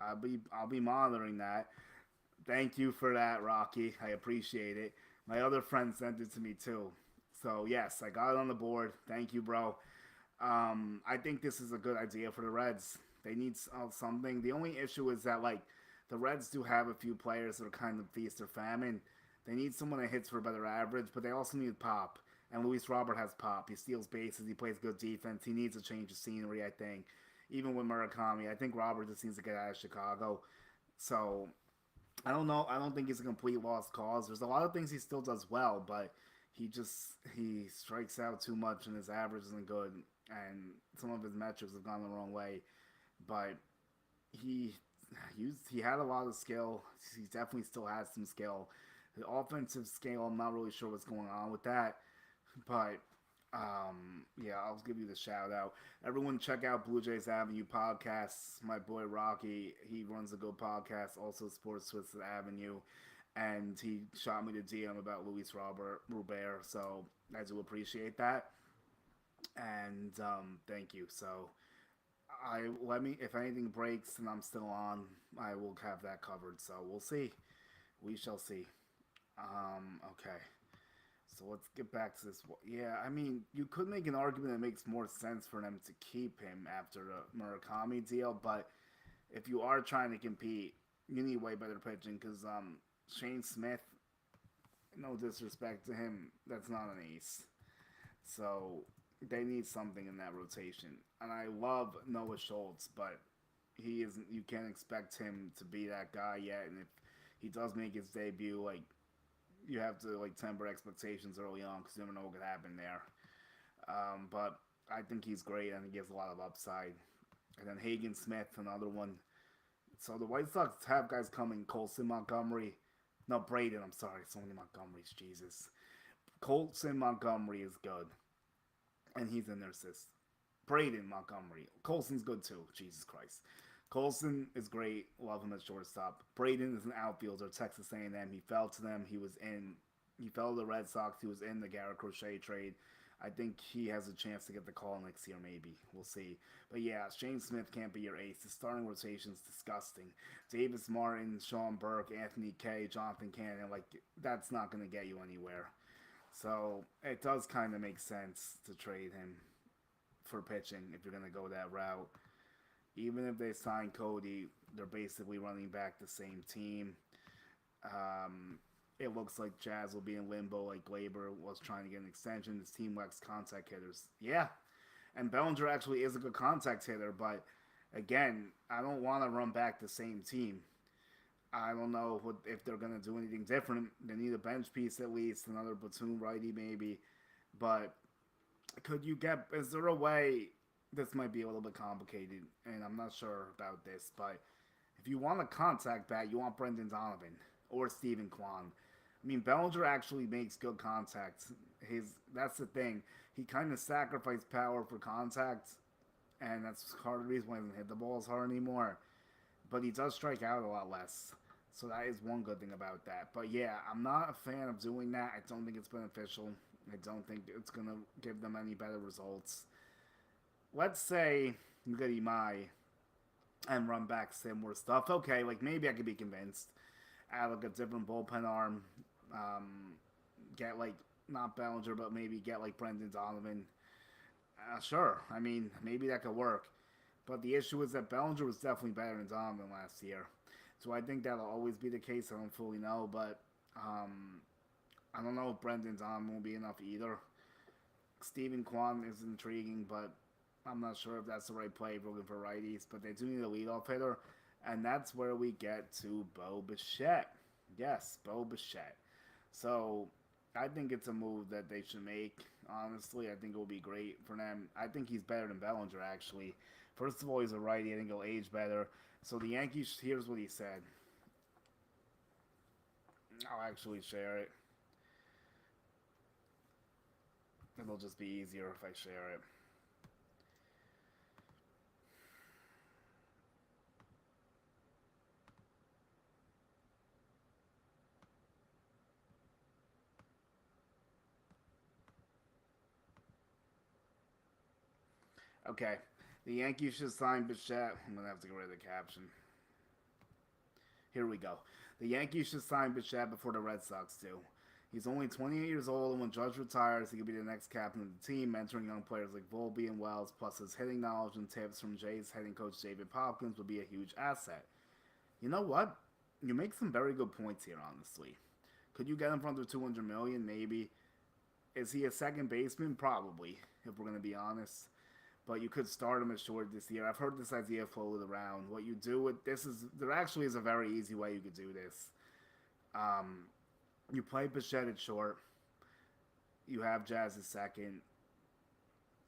I'll be monitoring that. Thank you for that, Rocky. I appreciate it. My other friend sent it to me too. So yes, I got it on the board. Thank you, bro. I think this is a good idea for the Reds. They need something. The only issue is that like the Reds do have a few players that are kind of feast or famine. They need someone that hits for a better average, but they also need pop. And Luis Robert has pop. He steals bases. He plays good defense. He needs a change of scenery, I think. Even with Murakami, I think Robert just needs to get out of Chicago. So I don't know. I don't think he's a complete lost cause. There's a lot of things he still does well, but he strikes out too much and his average isn't good, and some of his metrics have gone the wrong way. But he he had a lot of skill. He definitely still has some skill. The offensive scale, I'm not really sure what's going on with that, but yeah, I'll give you the shout out. Everyone, check out Blue Jays Avenue podcasts. My boy Rocky, he runs a good podcast, also Sports Twisted Avenue, and he shot me the DM about Luis Robert. So I do appreciate that, and thank you. So I let me if anything breaks and I'm still on, I will have that covered. So we'll see. We shall see. Okay. So let's get back to this. Yeah, I mean, you could make an argument that makes more sense for them to keep him after the Murakami deal, but if you are trying to compete, you need way better pitching because Shane Smith, no disrespect to him, that's not an ace. So they need something in that rotation. And I love Noah Schultz, but he isn't. You can't expect him to be that guy yet. And if he does make his debut, like you have to like temper expectations early on because you never know what could happen there. But I think he's great. I think he has a lot of upside. And then Hagen Smith, another one. So the White Sox have guys coming. Colson Montgomery. No, Braden. I'm sorry. So many Montgomerys. Jesus. Colson Montgomery is good. And he's in their system. Braden Montgomery. Colson's good too. Jesus Christ. Colson is great. Love him at shortstop. Braden is an outfielder. Texas A&M. He fell to them. He fell to the Red Sox. He was in the Garrett Crochet trade. I think he has a chance to get the call next year, maybe. We'll see. But yeah, Shane Smith can't be your ace. The starting rotation's disgusting. Davis Martin, Sean Burke, Anthony Kay, Jonathan Cannon, like, that's not going to get you anywhere. So it does kind of make sense to trade him for pitching if you're going to go that route. Even if they sign Cody, they're basically running back the same team. Um, it looks like Jazz will be in limbo like Glaber was trying to get an extension. This team lacks contact hitters. Yeah. And Bellinger actually is a good contact hitter, but again, I don't want to run back the same team. I don't know if they're going to do anything different. They need a bench piece at least, another platoon righty maybe. But is there a way, this might be a little bit complicated, and I'm not sure about this, but if you want a contact bat, you want Brendan Donovan or Stephen Kwan. I mean, Bellinger actually makes good contact. That's the thing. He kind of sacrificed power for contact, and that's part of the reason why he doesn't hit the ball as hard anymore. But he does strike out a lot less. So that is one good thing about that. But yeah, I'm not a fan of doing that. I don't think it's beneficial. I don't think it's going to give them any better results. Let's say you get Imai and run back similar stuff. Okay, like maybe I could be convinced. Add like a different bullpen arm. Get like, not Bellinger, but maybe get like Brendan Donovan. Sure, I mean, maybe that could work. But the issue is that Bellinger was definitely better than Donovan last year. So I think that'll always be the case. I don't fully know, but I don't know if Brendan Donovan will be enough either. Stephen Kwan is intriguing, but I'm not sure if that's the right play if we're looking for righties. But they do need a leadoff hitter, and that's where we get to Bo Bichette. Yes, Bo Bichette. So I think it's a move that they should make. Honestly, I think it will be great for them. I think he's better than Bellinger, actually. First of all, he's a righty. I think he'll age better. So the Yankees, here's what he said. I'll actually share it. It'll just be easier if I share it. Okay. The Yankees should sign Bichette. I'm going to have to get rid of the caption. Here we go. The Yankees should sign Bichette before the Red Sox do. He's only 28 years old, and when Judge retires, he could be the next captain of the team, mentoring young players like Volpe and Wells, plus his hitting knowledge and tips from Jays hitting coach David Hopkins would be a huge asset. You know what? You make some very good points here, honestly. Could you get him for under 200 million? Maybe. Is he a second baseman? Probably, if we're going to be honest. But you could start him at short this year. I've heard this idea floated around. What you do with this is, there actually is a very easy way you could do this. You play Bichette at short. You have Jazz at second,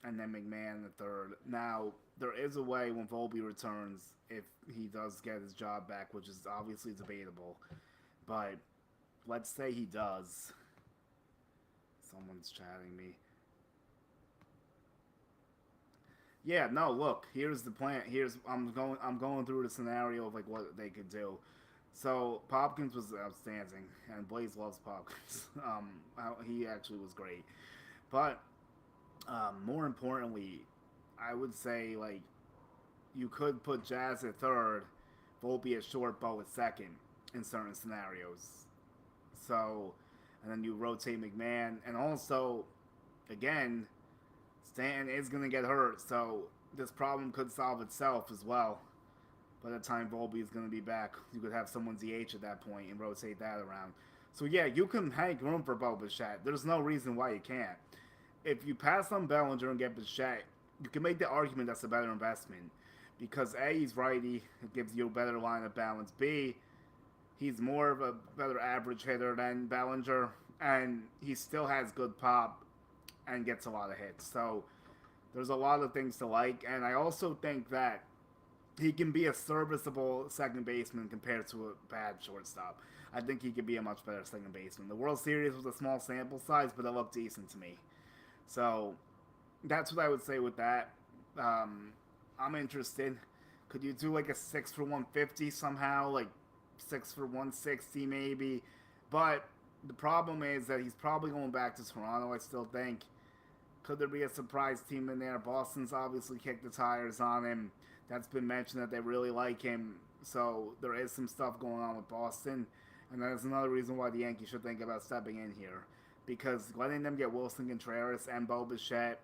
and then McMahon at third. Now, there is a way when Volpe returns, if he does get his job back, which is obviously debatable. But let's say he does. Someone's chatting me. Yeah, no, look, here's the plan. I'm going through the scenario of like what they could do. So Popkins was outstanding, and Blaze loves Popkins. He actually was great, but more importantly, I would say like you could put Jazz at third, Volpe at short, Bo at second in certain scenarios. So, and then you rotate McMahon, and also, again, Stanton is going to get hurt, so this problem could solve itself as well. By the time Volpe is going to be back, you could have someone DH at that point and rotate that around. So yeah, you can make room for Bo Bichette. There's no reason why you can't. If you pass on Bellinger and get Bichette, you can make the argument that's a better investment. Because A, he's righty, it gives you a better line of balance. B, he's more of a better average hitter than Bellinger, and he still has good pop and gets a lot of hits. So there's a lot of things to like, and I also think that he can be a serviceable second baseman compared to a bad shortstop. I think he could be a much better second baseman. The World Series was a small sample size, but it looked decent to me. So that's what I would say with that. I'm interested. Could you do like a 6 for 150 somehow? Like 6 for 160 maybe? But the problem is that he's probably going back to Toronto, I still think. Could there be a surprise team in there? Boston's obviously kicked the tires on him. That's been mentioned that they really like him. So there is some stuff going on with Boston. And that's another reason why the Yankees should think about stepping in here. Because letting them get Willson Contreras and Bo Bichette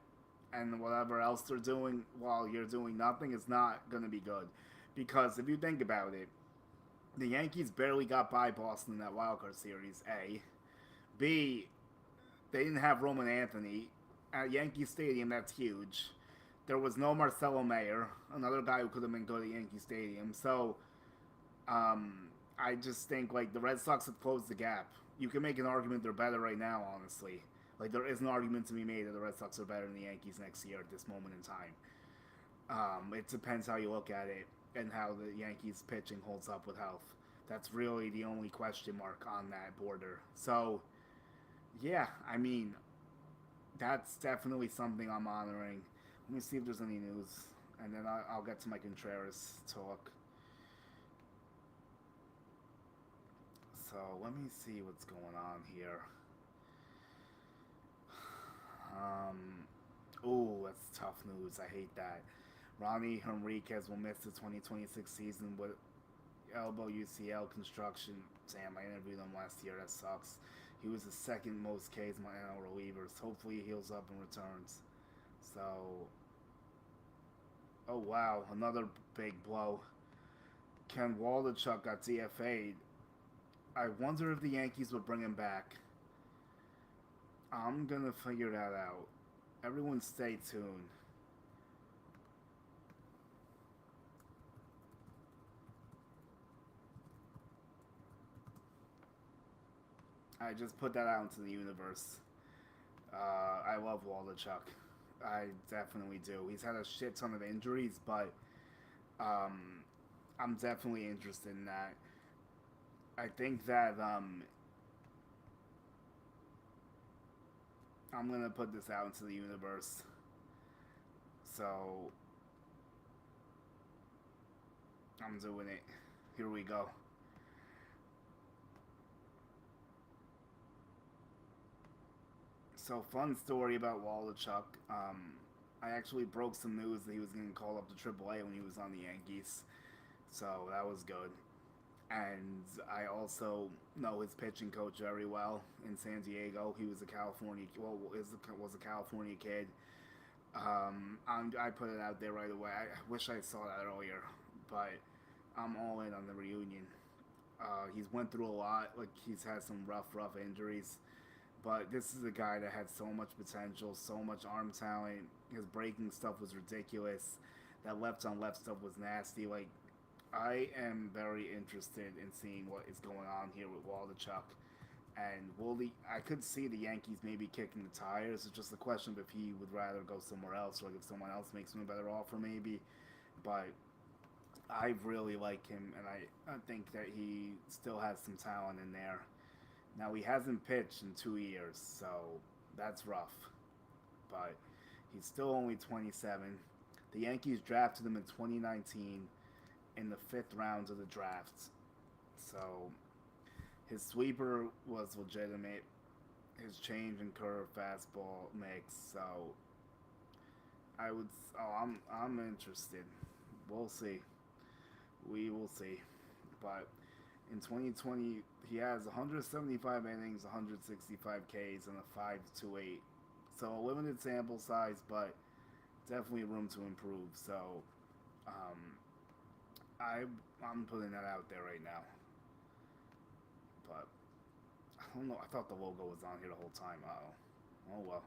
and whatever else they're doing while you're doing nothing is not going to be good. Because if you think about it, the Yankees barely got by Boston in that wildcard series, A. B, they didn't have Roman Anthony. At Yankee Stadium, that's huge. There was no Marcelo Mayer, another guy who could have been good at Yankee Stadium. So, I just think, like, the Red Sox have closed the gap. You can make an argument they're better right now, honestly. Like, there is an argument to be made that the Red Sox are better than the Yankees next year at this moment in time. It depends how you look at it and how the Yankees pitching holds up with health. That's really the only question mark on that border. So, yeah, I mean, that's definitely something I'm honoring. Let me see if there's any news, and then I'll get to my Contreras talk. So, let me see what's going on here. Um, that's tough news. I hate that. Ronnie Henriquez will miss the 2026 season with elbow UCL construction. Damn, I interviewed him last year. That sucks. He was the second most Ks among NL relievers. Hopefully, he heals up and returns. So, oh wow, another big blow. Ken Waldichuk got DFA'd. I wonder if the Yankees will bring him back. I'm gonna figure that out. Everyone stay tuned. I just put that out into the universe. I love Waldichuk. I definitely do. He's had a shit ton of injuries, but um, I'm definitely interested in that. I think that I'm gonna put this out into the universe. So I'm doing it. Here we go. So, fun story about Waldichuk. I actually broke some news that he was getting called up to AAA when he was on the Yankees. So, that was good. And I also know his pitching coach very well in San Diego. He was a California, was a California kid. I put it out there right away. I wish I saw that earlier, but I'm all in on the reunion. He's went through a lot. Like he's had some rough injuries, but this is a guy that had so much potential, so much arm talent. His breaking stuff was ridiculous. That left on left stuff was nasty. Like I am very interested in seeing what is going on here with Waldichuk. And I could see the Yankees maybe kicking the tires. It's just a question of if he would rather go somewhere else, or like if someone else makes him a better offer, maybe. But I really like him, and I think that he still has some talent in there. Now, he hasn't pitched in 2 years, so that's rough. But he's still only 27. The Yankees drafted him in 2019 in the fifth round of the draft. So his sweeper was legitimate. His change and curve fastball mix. So I would. Oh, I'm interested. We'll see. We will see. But in 2020, he has 175 innings, 165 Ks, and a 5.28. So a limited sample size, but definitely room to improve. So um, I'm putting that out there right now. But I don't know. I thought the logo was on here the whole time. Oh well.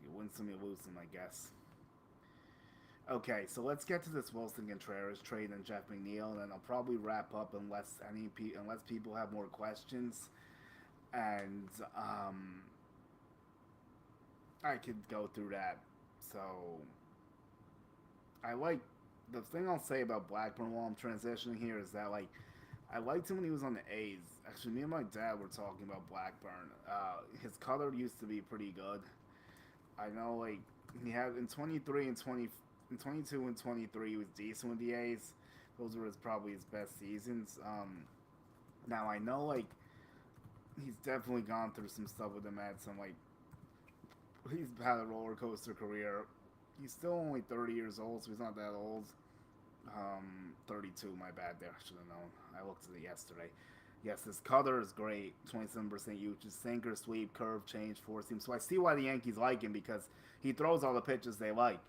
You win some, you lose some, I guess. Okay, so let's get to this Willson Contreras trade and Jeff McNeil, and then I'll probably wrap up unless people have more questions, and I could go through that. So I like the thing I'll say about Blackburn while I'm transitioning here is that like I liked him when he was on the A's. Actually, me and my dad were talking about Blackburn. His cutter used to be pretty good. I know like he had in 23 and 20 in 22 and 23 he was decent with the A's. Those were probably his best seasons. Now I know like he's definitely gone through some stuff with him. Had some like He's had a roller coaster career. He's still only 30 years old, so he's not that old. 32, my bad there. I should have known. I looked at it yesterday. Yes, his cutter is great. 27% usage. Sinker, sweep, curve, change, four seam. So I see why the Yankees like him because he throws all the pitches they like.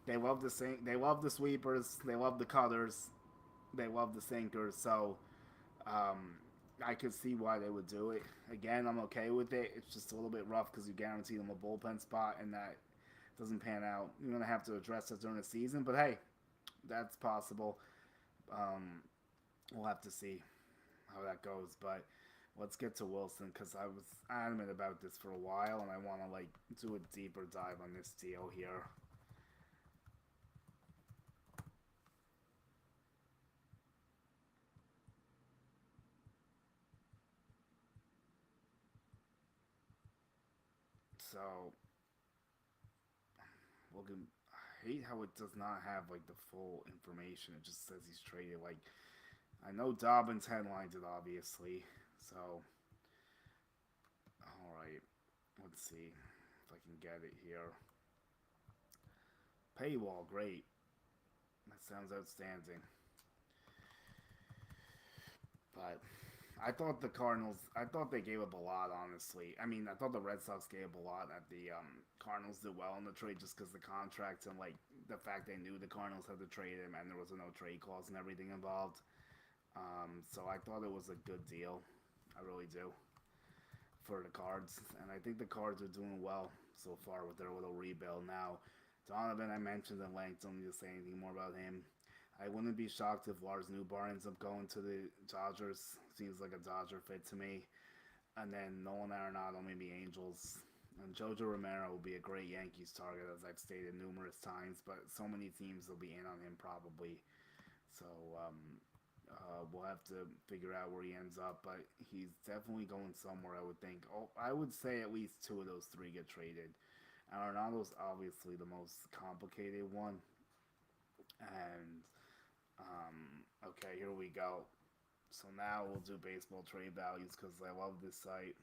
They love the They love the sweepers. They love the cutters. They love the sinkers. So um, I could see why they would do it. Again, I'm okay with it. It's just a little bit rough because you guarantee them a bullpen spot, and that doesn't pan out. You're gonna have to address it during the season. But hey, that's possible. Um, we'll have to see how that goes. But let's get to Willson because I was adamant about this for a while, and I want to like do a deeper dive on this deal here. So, looking, I hate how it does not have like the full information. It just says he's traded. Like, I know Dobbins headlines it obviously. So, all right, let's see if I can get it here. Paywall, great. That sounds outstanding. But I thought they gave up a lot, honestly. I mean, I thought the Red Sox gave up a lot at the Cardinals did well in the trade just because the contracts and, like, the fact they knew the Cardinals had to trade him and there was no trade clause and everything involved. So I thought it was a good deal. I really do. For the Cards. And I think the Cards are doing well so far with their little rebuild. Now, Donovan, I mentioned at length. Don't need to say anything more about him. I wouldn't be shocked if Lars Newbar ends up going to the Dodgers. Seems like a Dodger fit to me. And then Nolan Arenado, maybe Angels. And Jojo Romero will be a great Yankees target, as I've stated numerous times. But so many teams will be in on him probably. So we'll have to figure out where he ends up. But he's definitely going somewhere, I would think. Oh, I would say at least two of those three get traded. Arenado's obviously the most complicated one. And okay, here we go. So now we'll do baseball trade values because I love this site.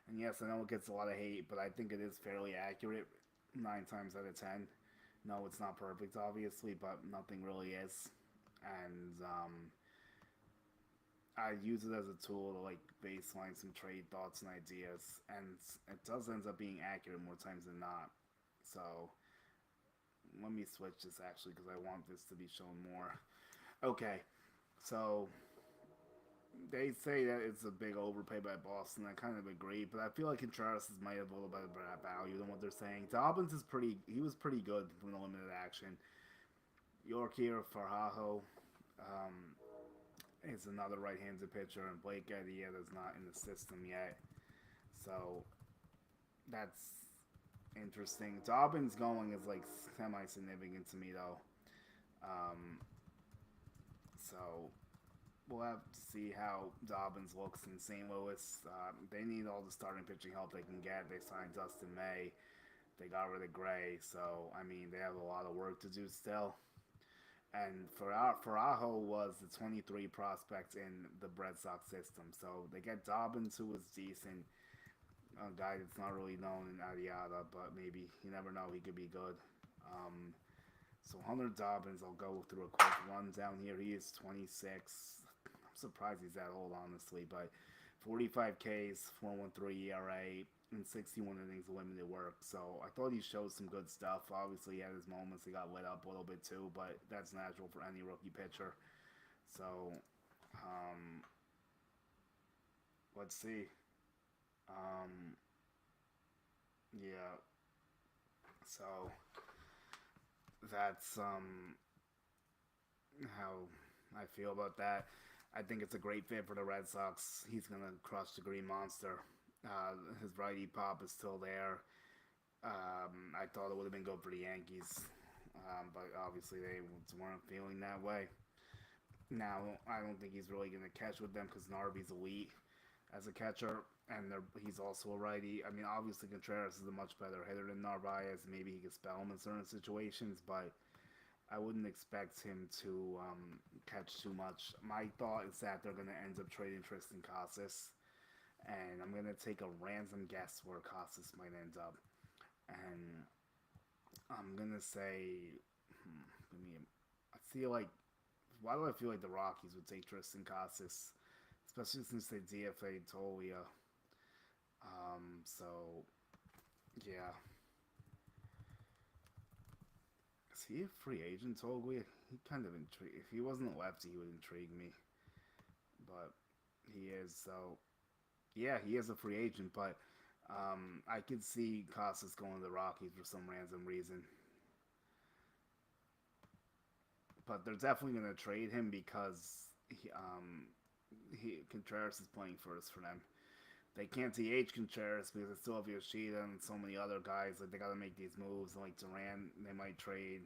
And yes, I know it gets a lot of hate, but I think it is fairly accurate 9 times out of 10. No, it's not perfect, obviously, but nothing really is. And I use it as a tool to like baseline some trade thoughts and ideas, and it does end up being accurate more times than not. So let me switch this actually because I want this to be shown more. Okay, so they say that it's a big overpay by Boston. I kind of agree, but I feel like Contreras might have a little bit better value than what they're saying. Dobbins is pretty. He was pretty good from the limited action. Yorkier Farhajo is another right-handed pitcher, and Blake Edietta is not in the system yet. So that's interesting. Dobbins going is like semi-significant to me though. Um, so we'll have to see how Dobbins looks in St. Louis. They need all the starting pitching help they can get. They signed Dustin May. They got rid of Gray. So, I mean, they have a lot of work to do still. And Farajo was the 23 prospect in the Red Sox system. So they get Dobbins, who was decent. A guy that's not really known in Adiada, but maybe you never know. He could be good. Um, so Hunter Dobbins, I'll go through a quick rundown here. He is 26. I'm surprised he's that old, honestly, but 45 Ks, 4.13 ERA, and 61 innings of limited work. So I thought he showed some good stuff. Obviously, he had his moments. He got lit up a little bit too, but that's natural for any rookie pitcher. So let's see. Um, yeah. So that's how I feel about that. I think it's a great fit for the Red Sox. He's gonna crush the Green Monster. His righty pop is still there. I thought it would have been good for the Yankees, but obviously they weren't feeling that way. Now I don't think he's really gonna catch with them because Narvi's elite as a catcher, and he's also a righty. I mean, obviously Contreras is a much better hitter than Narvaez. Maybe he can spell him in certain situations, but I wouldn't expect him to catch too much. My thought is that they're going to end up trading Tristan Casas, and I'm going to take a random guess where Casas might end up. And I'm gonna say, give me. I feel like, why do I feel like the Rockies would take Tristan Casas, especially since they DFA'd Tolia. So yeah, is he a free agent, Toglia? He kind of intrigue. If he wasn't a lefty, he would intrigue me, but he is. So yeah, he is a free agent, but I could see Casas going to the Rockies for some random reason. But they're definitely going to trade him because Contreras is playing first for them. They can't DH Contreras because they still have Yoshida and so many other guys. Like they got to make these moves. And like Duran, they might trade.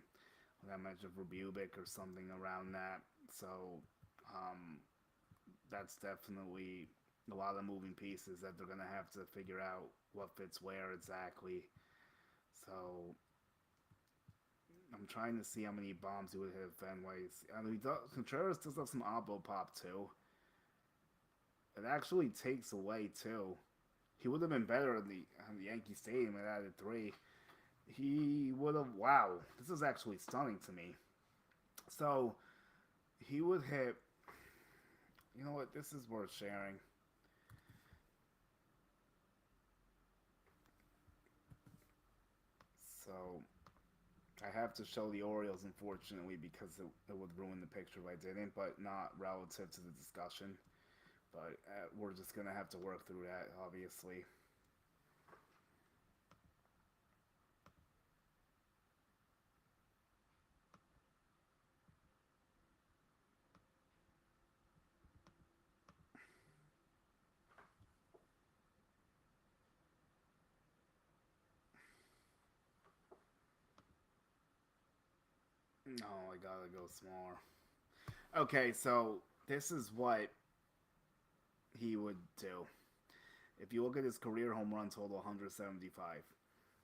Like I mentioned for Bubic or something around that. So um, that's definitely a lot of moving pieces that they're gonna have to figure out what fits where exactly. So I'm trying to see how many bombs he would hit at Fenway. I mean, Contreras does have some oppo pop too. It actually takes away too. He would have been better in the Yankee Stadium at added three. He would have. Wow, this is actually stunning to me. So he would hit. You know what? This is worth sharing. So I have to show the Orioles, unfortunately, because it would ruin the picture if I didn't, but not relative to the discussion. But we're just gonna have to work through that, obviously. No, I gotta go smaller. Okay, so this is what he would do. If you look at his career home run total, 175.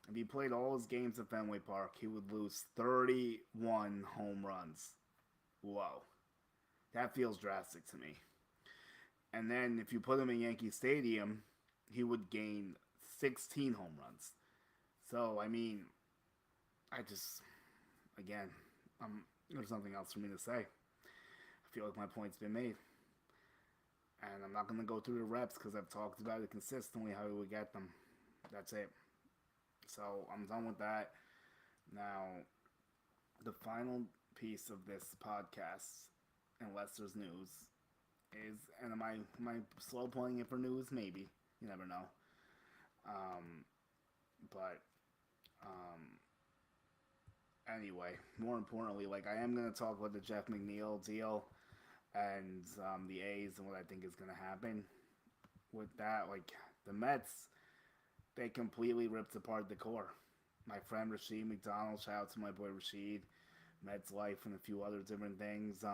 If he played all his games at Fenway Park, he would lose 31 home runs. Whoa. That feels drastic to me. And then if you put him in Yankee Stadium, he would gain 16 home runs. So, I mean, I just, again, there's nothing else for me to say. I feel like my point's been made. And I'm not going to go through the reps because I've talked about it consistently how we would get them. That's it. So I'm done with that. Now, the final piece of this podcast, unless there's news, is, and am I slow playing it for news? Maybe. You never know. But anyway, more importantly, like I am going to talk about the Jeff McNeil deal and the A's and what I think is going to happen with that. Like the Mets, they completely ripped apart the core. My friend Rashid McDonald, shout out to my boy Rashid, Mets life and a few other different things.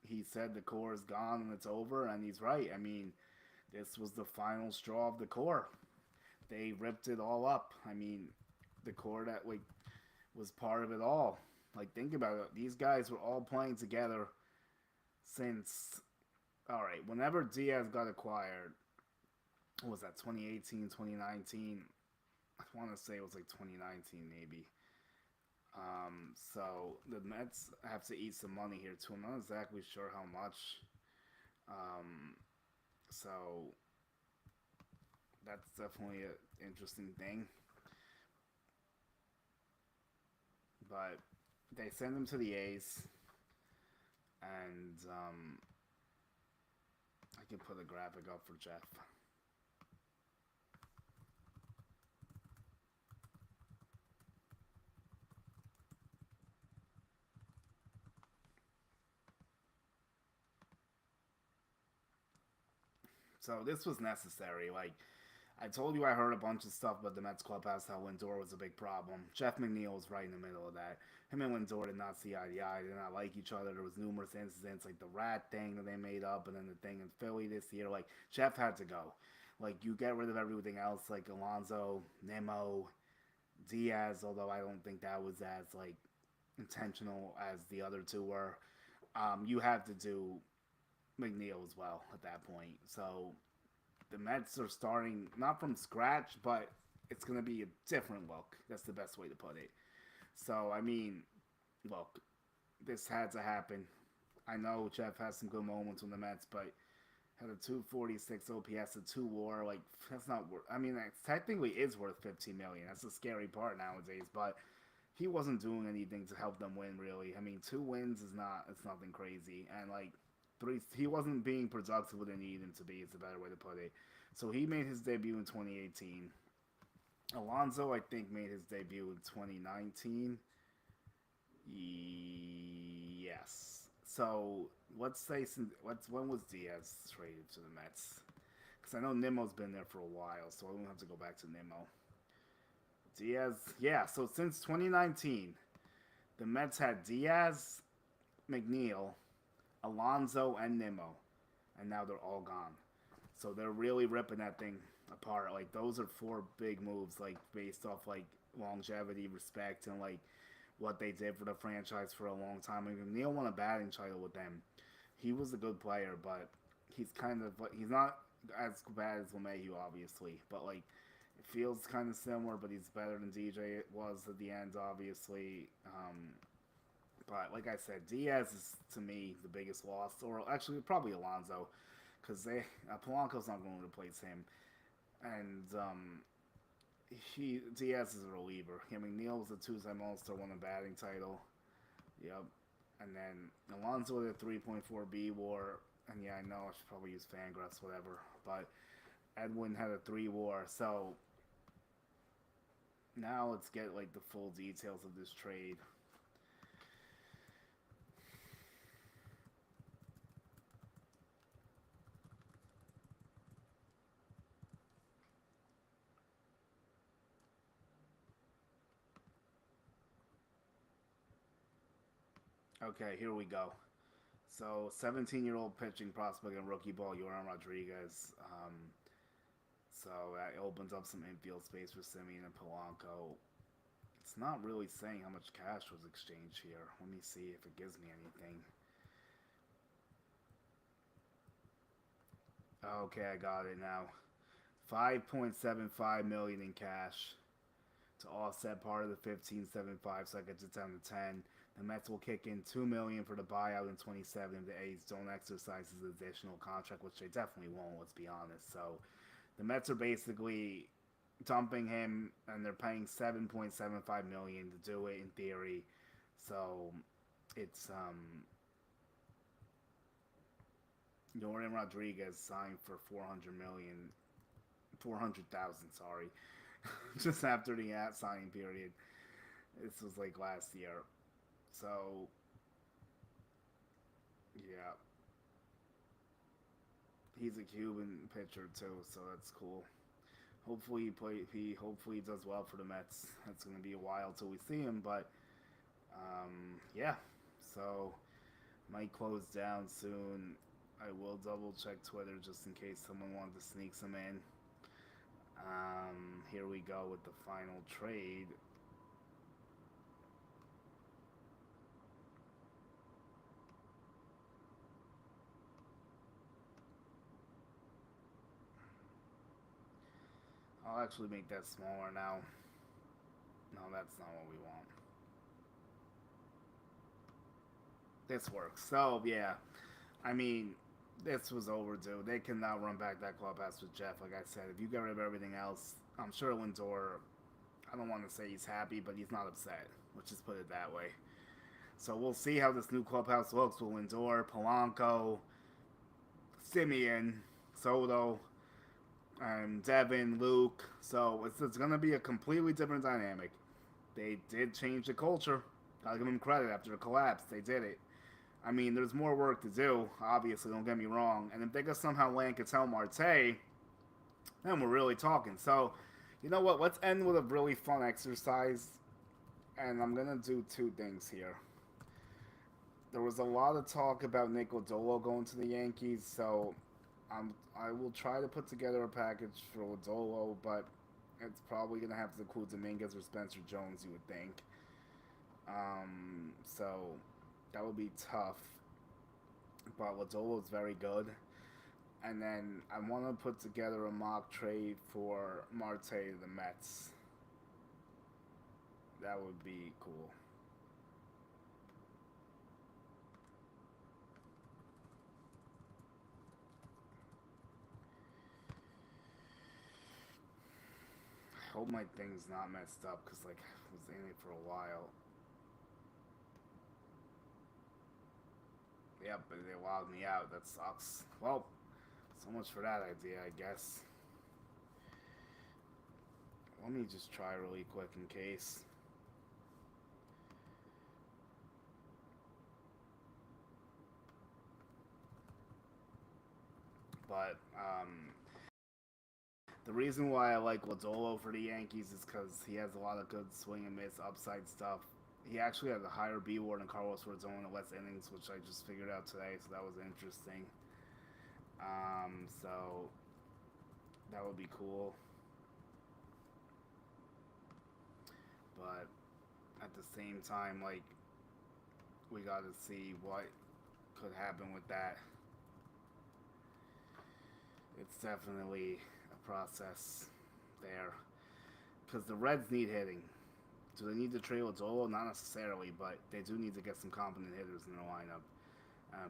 He said the core is gone and it's over, and he's right. I mean, this was the final straw of the core. They ripped it all up. I mean, the core that like was part of it all. Like think about it. These guys were all playing together since all right. Whenever Diaz got acquired, what was that 2018, 2019? I want to say it was like 2019 maybe. So the Mets have to eat some money here too. I'm not exactly sure how much. So that's definitely an interesting thing. But they send him to the A's, and I can put a graphic up for Jeff. So this was necessary. Like I told you, I heard a bunch of stuff about the Mets clubhouse, how Lindor was a big problem. Jeff McNeil was right in the middle of that. Him and Lindor did not see eye to eye. They did not like each other. There was numerous incidents, like the rat thing that they made up, and then the thing in Philly this year. Like Jeff had to go. Like you get rid of everything else, like Alonso, Nemo, Diaz. Although I don't think that was as like intentional as the other two were. You have to do McNeil as well at that point. So the Mets are starting not from scratch, but it's going to be a different look. That's the best way to put it. So, I mean, look, this had to happen. I know Jeff has some good moments on the Mets, but had a 246 OPS, a 2 WAR. Like that's not worth. I mean, that technically is worth 15 million. That's the scary part nowadays. But he wasn't doing anything to help them win, really. I mean, 2 wins is not. It's nothing crazy, and like three, he wasn't being productive when they needed him to be. Is a better way to put it. So he made his debut in 2018. Alonso, I think, made his debut in 2019. Yes. So let's say when was Diaz traded to the Mets? Because I know Nimmo's been there for a while, so I don't have to go back to Nimmo. Diaz, yeah. So since 2019, the Mets had Diaz, McNeil, Alonso, and Nimmo, and now they're all gone. So they're really ripping that thing apart. Like those are four big moves, like based off like longevity, respect, and like what they did for the franchise for a long time. I mean, Neil won a batting title with them. He was a good player, but he's kind of like he's not as bad as LeMahieu, obviously. But like, it feels kind of similar, but he's better than DJ was at the end, obviously. But like I said, Diaz is to me the biggest loss, or actually probably Alonso, because they Polanco's not going to replace him, and Diaz is a reliever. I mean, Neil was a two-time All-Star, won a batting title. Yep. And then Alonso with a 3.4 B WAR. And yeah, I know I should probably use Fangraphs, whatever. But Edwin had a 3 WAR. So now let's get like the full details of this trade. Okay, here we go. So 17-year-old pitching prospect and rookie ball, Yoram Rodriguez. So that opens up some infield space for Simeon and Polanco. It's not really saying how much cash was exchanged here. Let me see if it gives me anything. Okay, I got it now. 5.75 million in cash to offset part of the 15.75, so I get to 10 to 10. The Mets will kick in 2 million for the buyout in 27 if the A's don't exercise his additional contract, which they definitely won't. Let's be honest. So the Mets are basically dumping him, and they're paying 7.75 million to do it in theory. So it's Nolan Rodriguez signed for 400 million, 400,000. Sorry, just after the at signing period. This was like last year. So yeah, he's a Cuban pitcher too, so that's cool. Hopefully he hopefully does well for the Mets. It's gonna be a while till we see him, but yeah. So might close down soon. I will double check Twitter just in case someone wanted to sneak some in. Here we go with the final trade. I'll actually make that smaller now. No, that's not what we want. This works. So, yeah. I mean, this was overdue. They can now run back that clubhouse with Jeff. Like I said, if you get rid of everything else, I'm sure Lindor, I don't want to say he's happy, but he's not upset. Let's just put it that way. So we'll see how this new clubhouse looks with Lindor, Polanco, Simeon, Soto, Devin, Luke. So it's going to be a completely different dynamic. They did change the culture. Gotta give them credit after the collapse. They did it. I mean, there's more work to do, obviously, don't get me wrong. And if they could somehow land Ketel Marte, then we're really talking. So, you know what? Let's end with a really fun exercise. And I'm going to do two things here. There was a lot of talk about Nick Lodolo going to the Yankees, so I will try to put together a package for Lodolo, but it's probably going to have to include Dominguez or Spencer Jones, you would think. So that would be tough. But Lodolo is very good. And then I want to put together a mock trade for Marte to the Mets. That would be cool. I hope my thing's not messed up because like I was in it for a while. Yep, but they logged me out. That sucks. Well, so much for that idea, I guess. Let me just try really quick in case. But the reason why I like Lodolo for the Yankees is because he has a lot of good swing and miss upside stuff. He actually has a higher B WAR than Carlos Rodon in less innings, which I just figured out today, so that was interesting. So that would be cool. But at the same time, like, we got to see what could happen with that. It's definitely a process there. Because the Reds need hitting. Do they need to trade Lodolo? Not necessarily, but they do need to get some competent hitters in the lineup.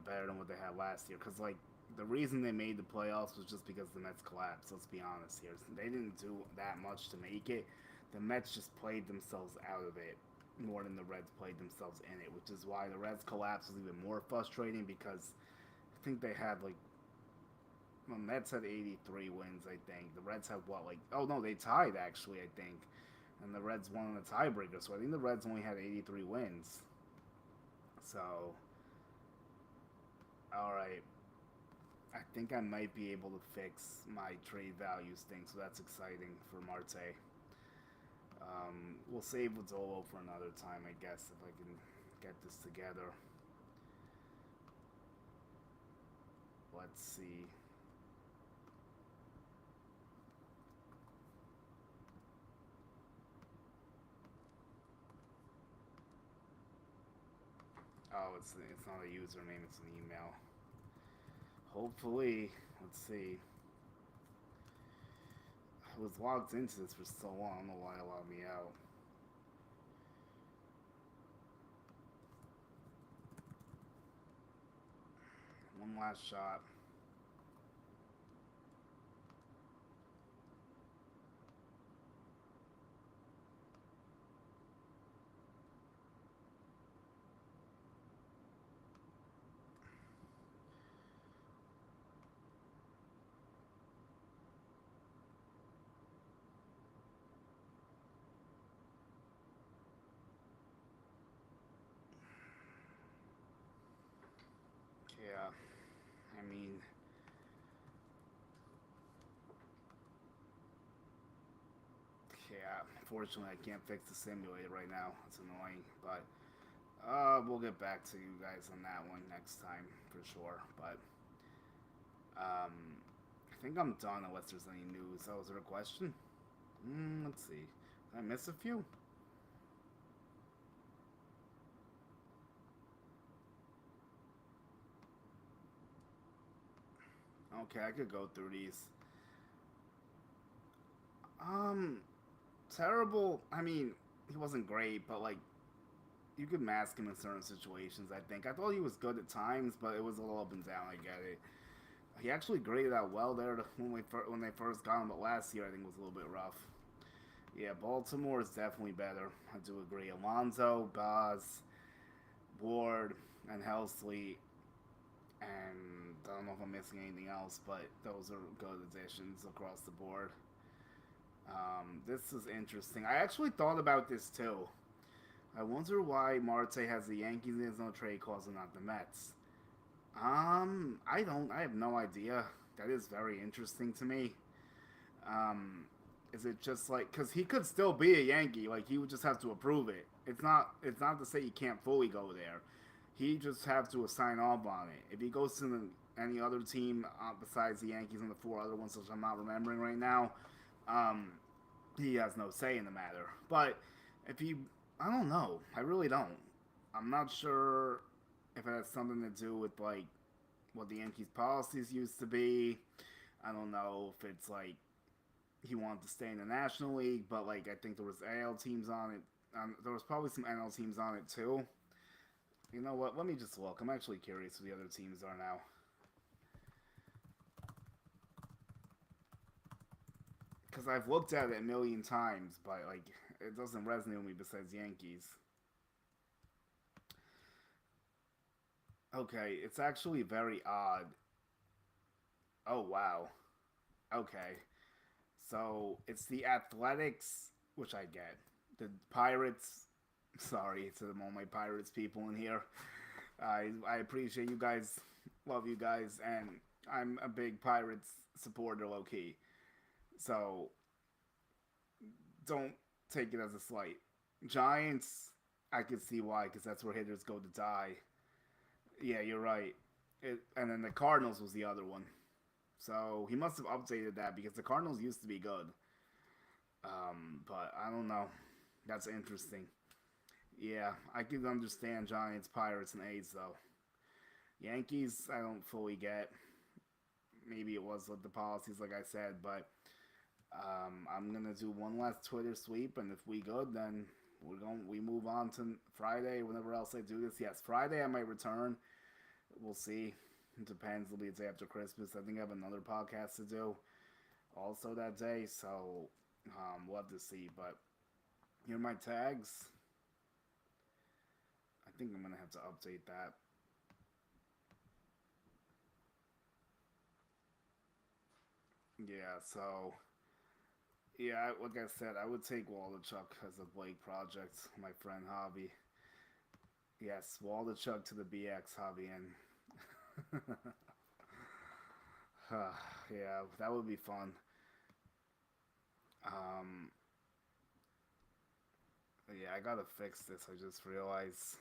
Better than what they had last year. Because, like, the reason they made the playoffs was just because the Mets collapsed. Let's be honest here. They didn't do that much to make it. The Mets just played themselves out of it more than the Reds played themselves in it, which is why the Reds collapse was even more frustrating because I think they had like the Mets had 83 wins. I think the Reds had what like oh no they tied actually I think, and the Reds won in a tiebreaker. So I think the Reds only had 83 wins. So all right, I think I might be able to fix my trade values thing. So that's exciting for Marte. We'll save Zolo for another time, I guess, if I can get this together. Let's see. Oh, it's not a username, it's an email. Hopefully, let's see. I was logged into this for so long, I don't know why it logged me out. One last shot. Yeah, I mean, yeah, unfortunately, I can't fix the simulator right now. It's annoying, but we'll get back to you guys on that one next time for sure. But I think I'm done unless there's any news. Oh, was there a question? Let's see. Did I miss a few? Okay, I could go through these. Um, Terrible. I mean, he wasn't great, but like you could mask him in certain situations. I think I thought he was good at times, but it was a little up and down. I get it. He actually graded out well there when they first got him, but last year I think was a little bit rough. Yeah, Baltimore is definitely better. I do agree. Alonzo, Boz, Ward, and Helsley, and I don't know if I'm missing anything else, but those are good additions across the board. This is interesting. I actually thought about this too. I wonder why Marte has the Yankees in his no trade clause and not the Mets. I don't. I have no idea. That is very interesting to me. Um, is it just like because he could still be a Yankee? Like he would just have to approve it. It's not. It's not to say he can't fully go there. He just have to sign off on it. If he goes to any other team besides the Yankees and the four other ones, which I'm not remembering right now, um, he has no say in the matter. But if he, I don't know. I really don't. I'm not sure if it has something to do with like what the Yankees' policies used to be. I don't know if it's like he wanted to stay in the National League, but like I think there was AL teams on it. There was probably some NL teams on it too. You know what? Let me just look. I'm actually curious who the other teams are now. Because I've looked at it a million times, but like it doesn't resonate with me besides Yankees. Okay, it's actually very odd. Oh wow. Okay, so it's the Athletics, which I get. The Pirates. Sorry to all my Pirates people in here. I appreciate you guys, love you guys, and I'm a big Pirates supporter, low key. So don't take it as a slight. Giants, I can see why, because that's where hitters go to die. Yeah, you're right. And then the Cardinals was the other one. So he must have updated that because the Cardinals used to be good. But I don't know. That's interesting. Yeah, I can understand Giants, Pirates, and A's though. Yankees, I don't fully get. Maybe it was with the policies, like I said, but I'm gonna do one last Twitter sweep, and if we good, then we move on to Friday. Whenever else I do this, yes, Friday I might return. We'll see. It depends. It'll be a day after Christmas. I think I have another podcast to do also that day, so we'll have to see. But here are my tags. I think I'm gonna have to update that. Yeah, so yeah, like I said, I would take Waldichuk as a Blake project. My friend Hobby. Yes, Waldichuk to the BX Hobby, and yeah, that would be fun. Um, yeah, I gotta fix this. I just realized.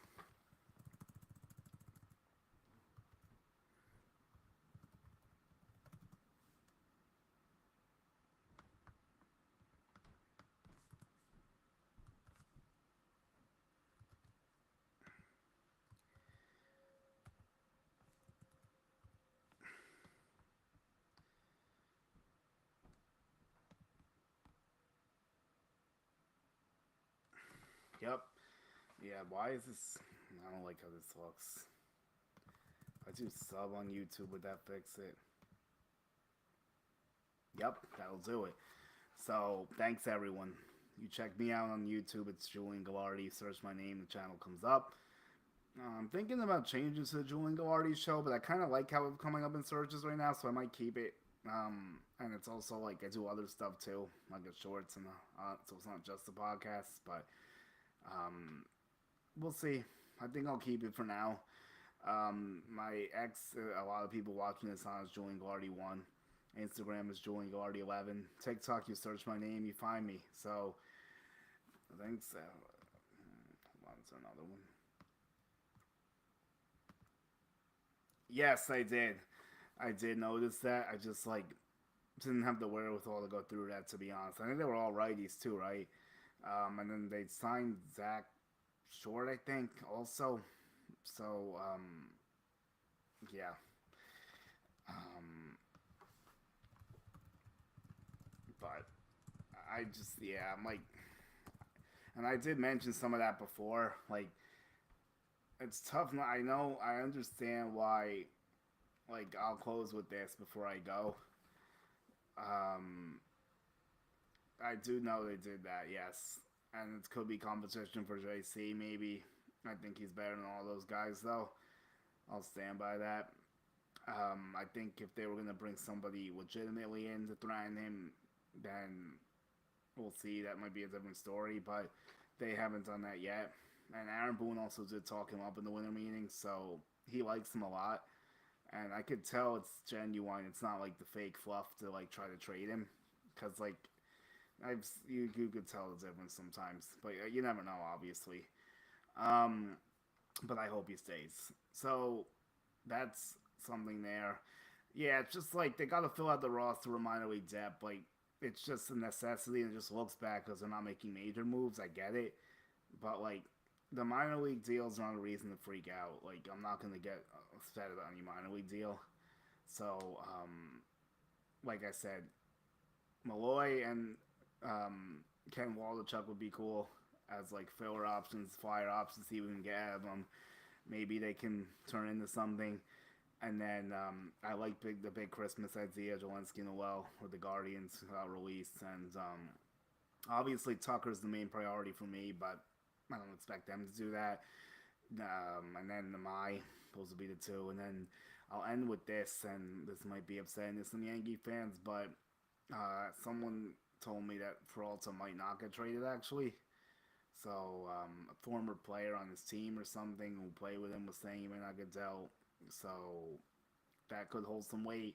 Yep. Yeah. Why is this? I don't like how this looks. If I do sub on YouTube, would that fix it? Yep, that'll do it. So thanks everyone. You check me out on YouTube. It's Julian Gallardi. Search my name, the channel comes up. I'm thinking about changing to the Julian Gallardi show, but I kind of like how it's coming up in searches right now, so I might keep it. And it's also like I do other stuff too, like the shorts and so it's not just the podcast, but we'll see. I think I'll keep it for now. My ex, a lot of people watching this on is Julian Gallardi 1. Instagram is Julian Gallardi 11. TikTok, you search my name, you find me. So I think so. Hold on, is there another one? Yes, I did. I did notice that. I just like didn't have the wherewithal to go through that. To be honest, I think they were all righties too, right? And then they signed Zach Short, I think, also. So yeah, but I just yeah, I'm like, and I did mention some of that before. Like it's tough. I know. I understand why. Like I'll close with this before I go. I do know they did that, yes, and it could be competition for JC. Maybe I think he's better than all those guys, though. I'll stand by that. I think if they were gonna bring somebody legitimately in to threaten him, then we'll see. That might be a different story, but they haven't done that yet. And Aaron Boone also did talk him up in the winter meeting, so he likes him a lot. And I could tell it's genuine. It's not like the fake fluff to like try to trade him, because like you could tell the difference sometimes, but you never know, obviously. But I hope he stays. So that's something there. Yeah, it's just like they got to fill out the roster with minor league depth. Like it's just a necessity, and it just looks bad because they're not making major moves. I get it, but like The minor league deal's not a reason to freak out. Like, I'm not gonna get upset about any minor league deal. So, like I said, Malloy and Ken Waldichuk would be cool as like filler options, flyer options. See if we can get out of them. Maybe they can turn into something. And then I like the big Christmas idea, Jelensky Noel with the Guardians released, and obviously Tucker's the main priority for me, but I don't expect them to do that. And then the Mai, those will be the two, and then I'll end with this, and this might be upsetting to some Yankee fans, but someone told me that Peralta might not get traded actually. So a former player on his team or something who played with him was saying he might not get dealt. So that could hold some weight.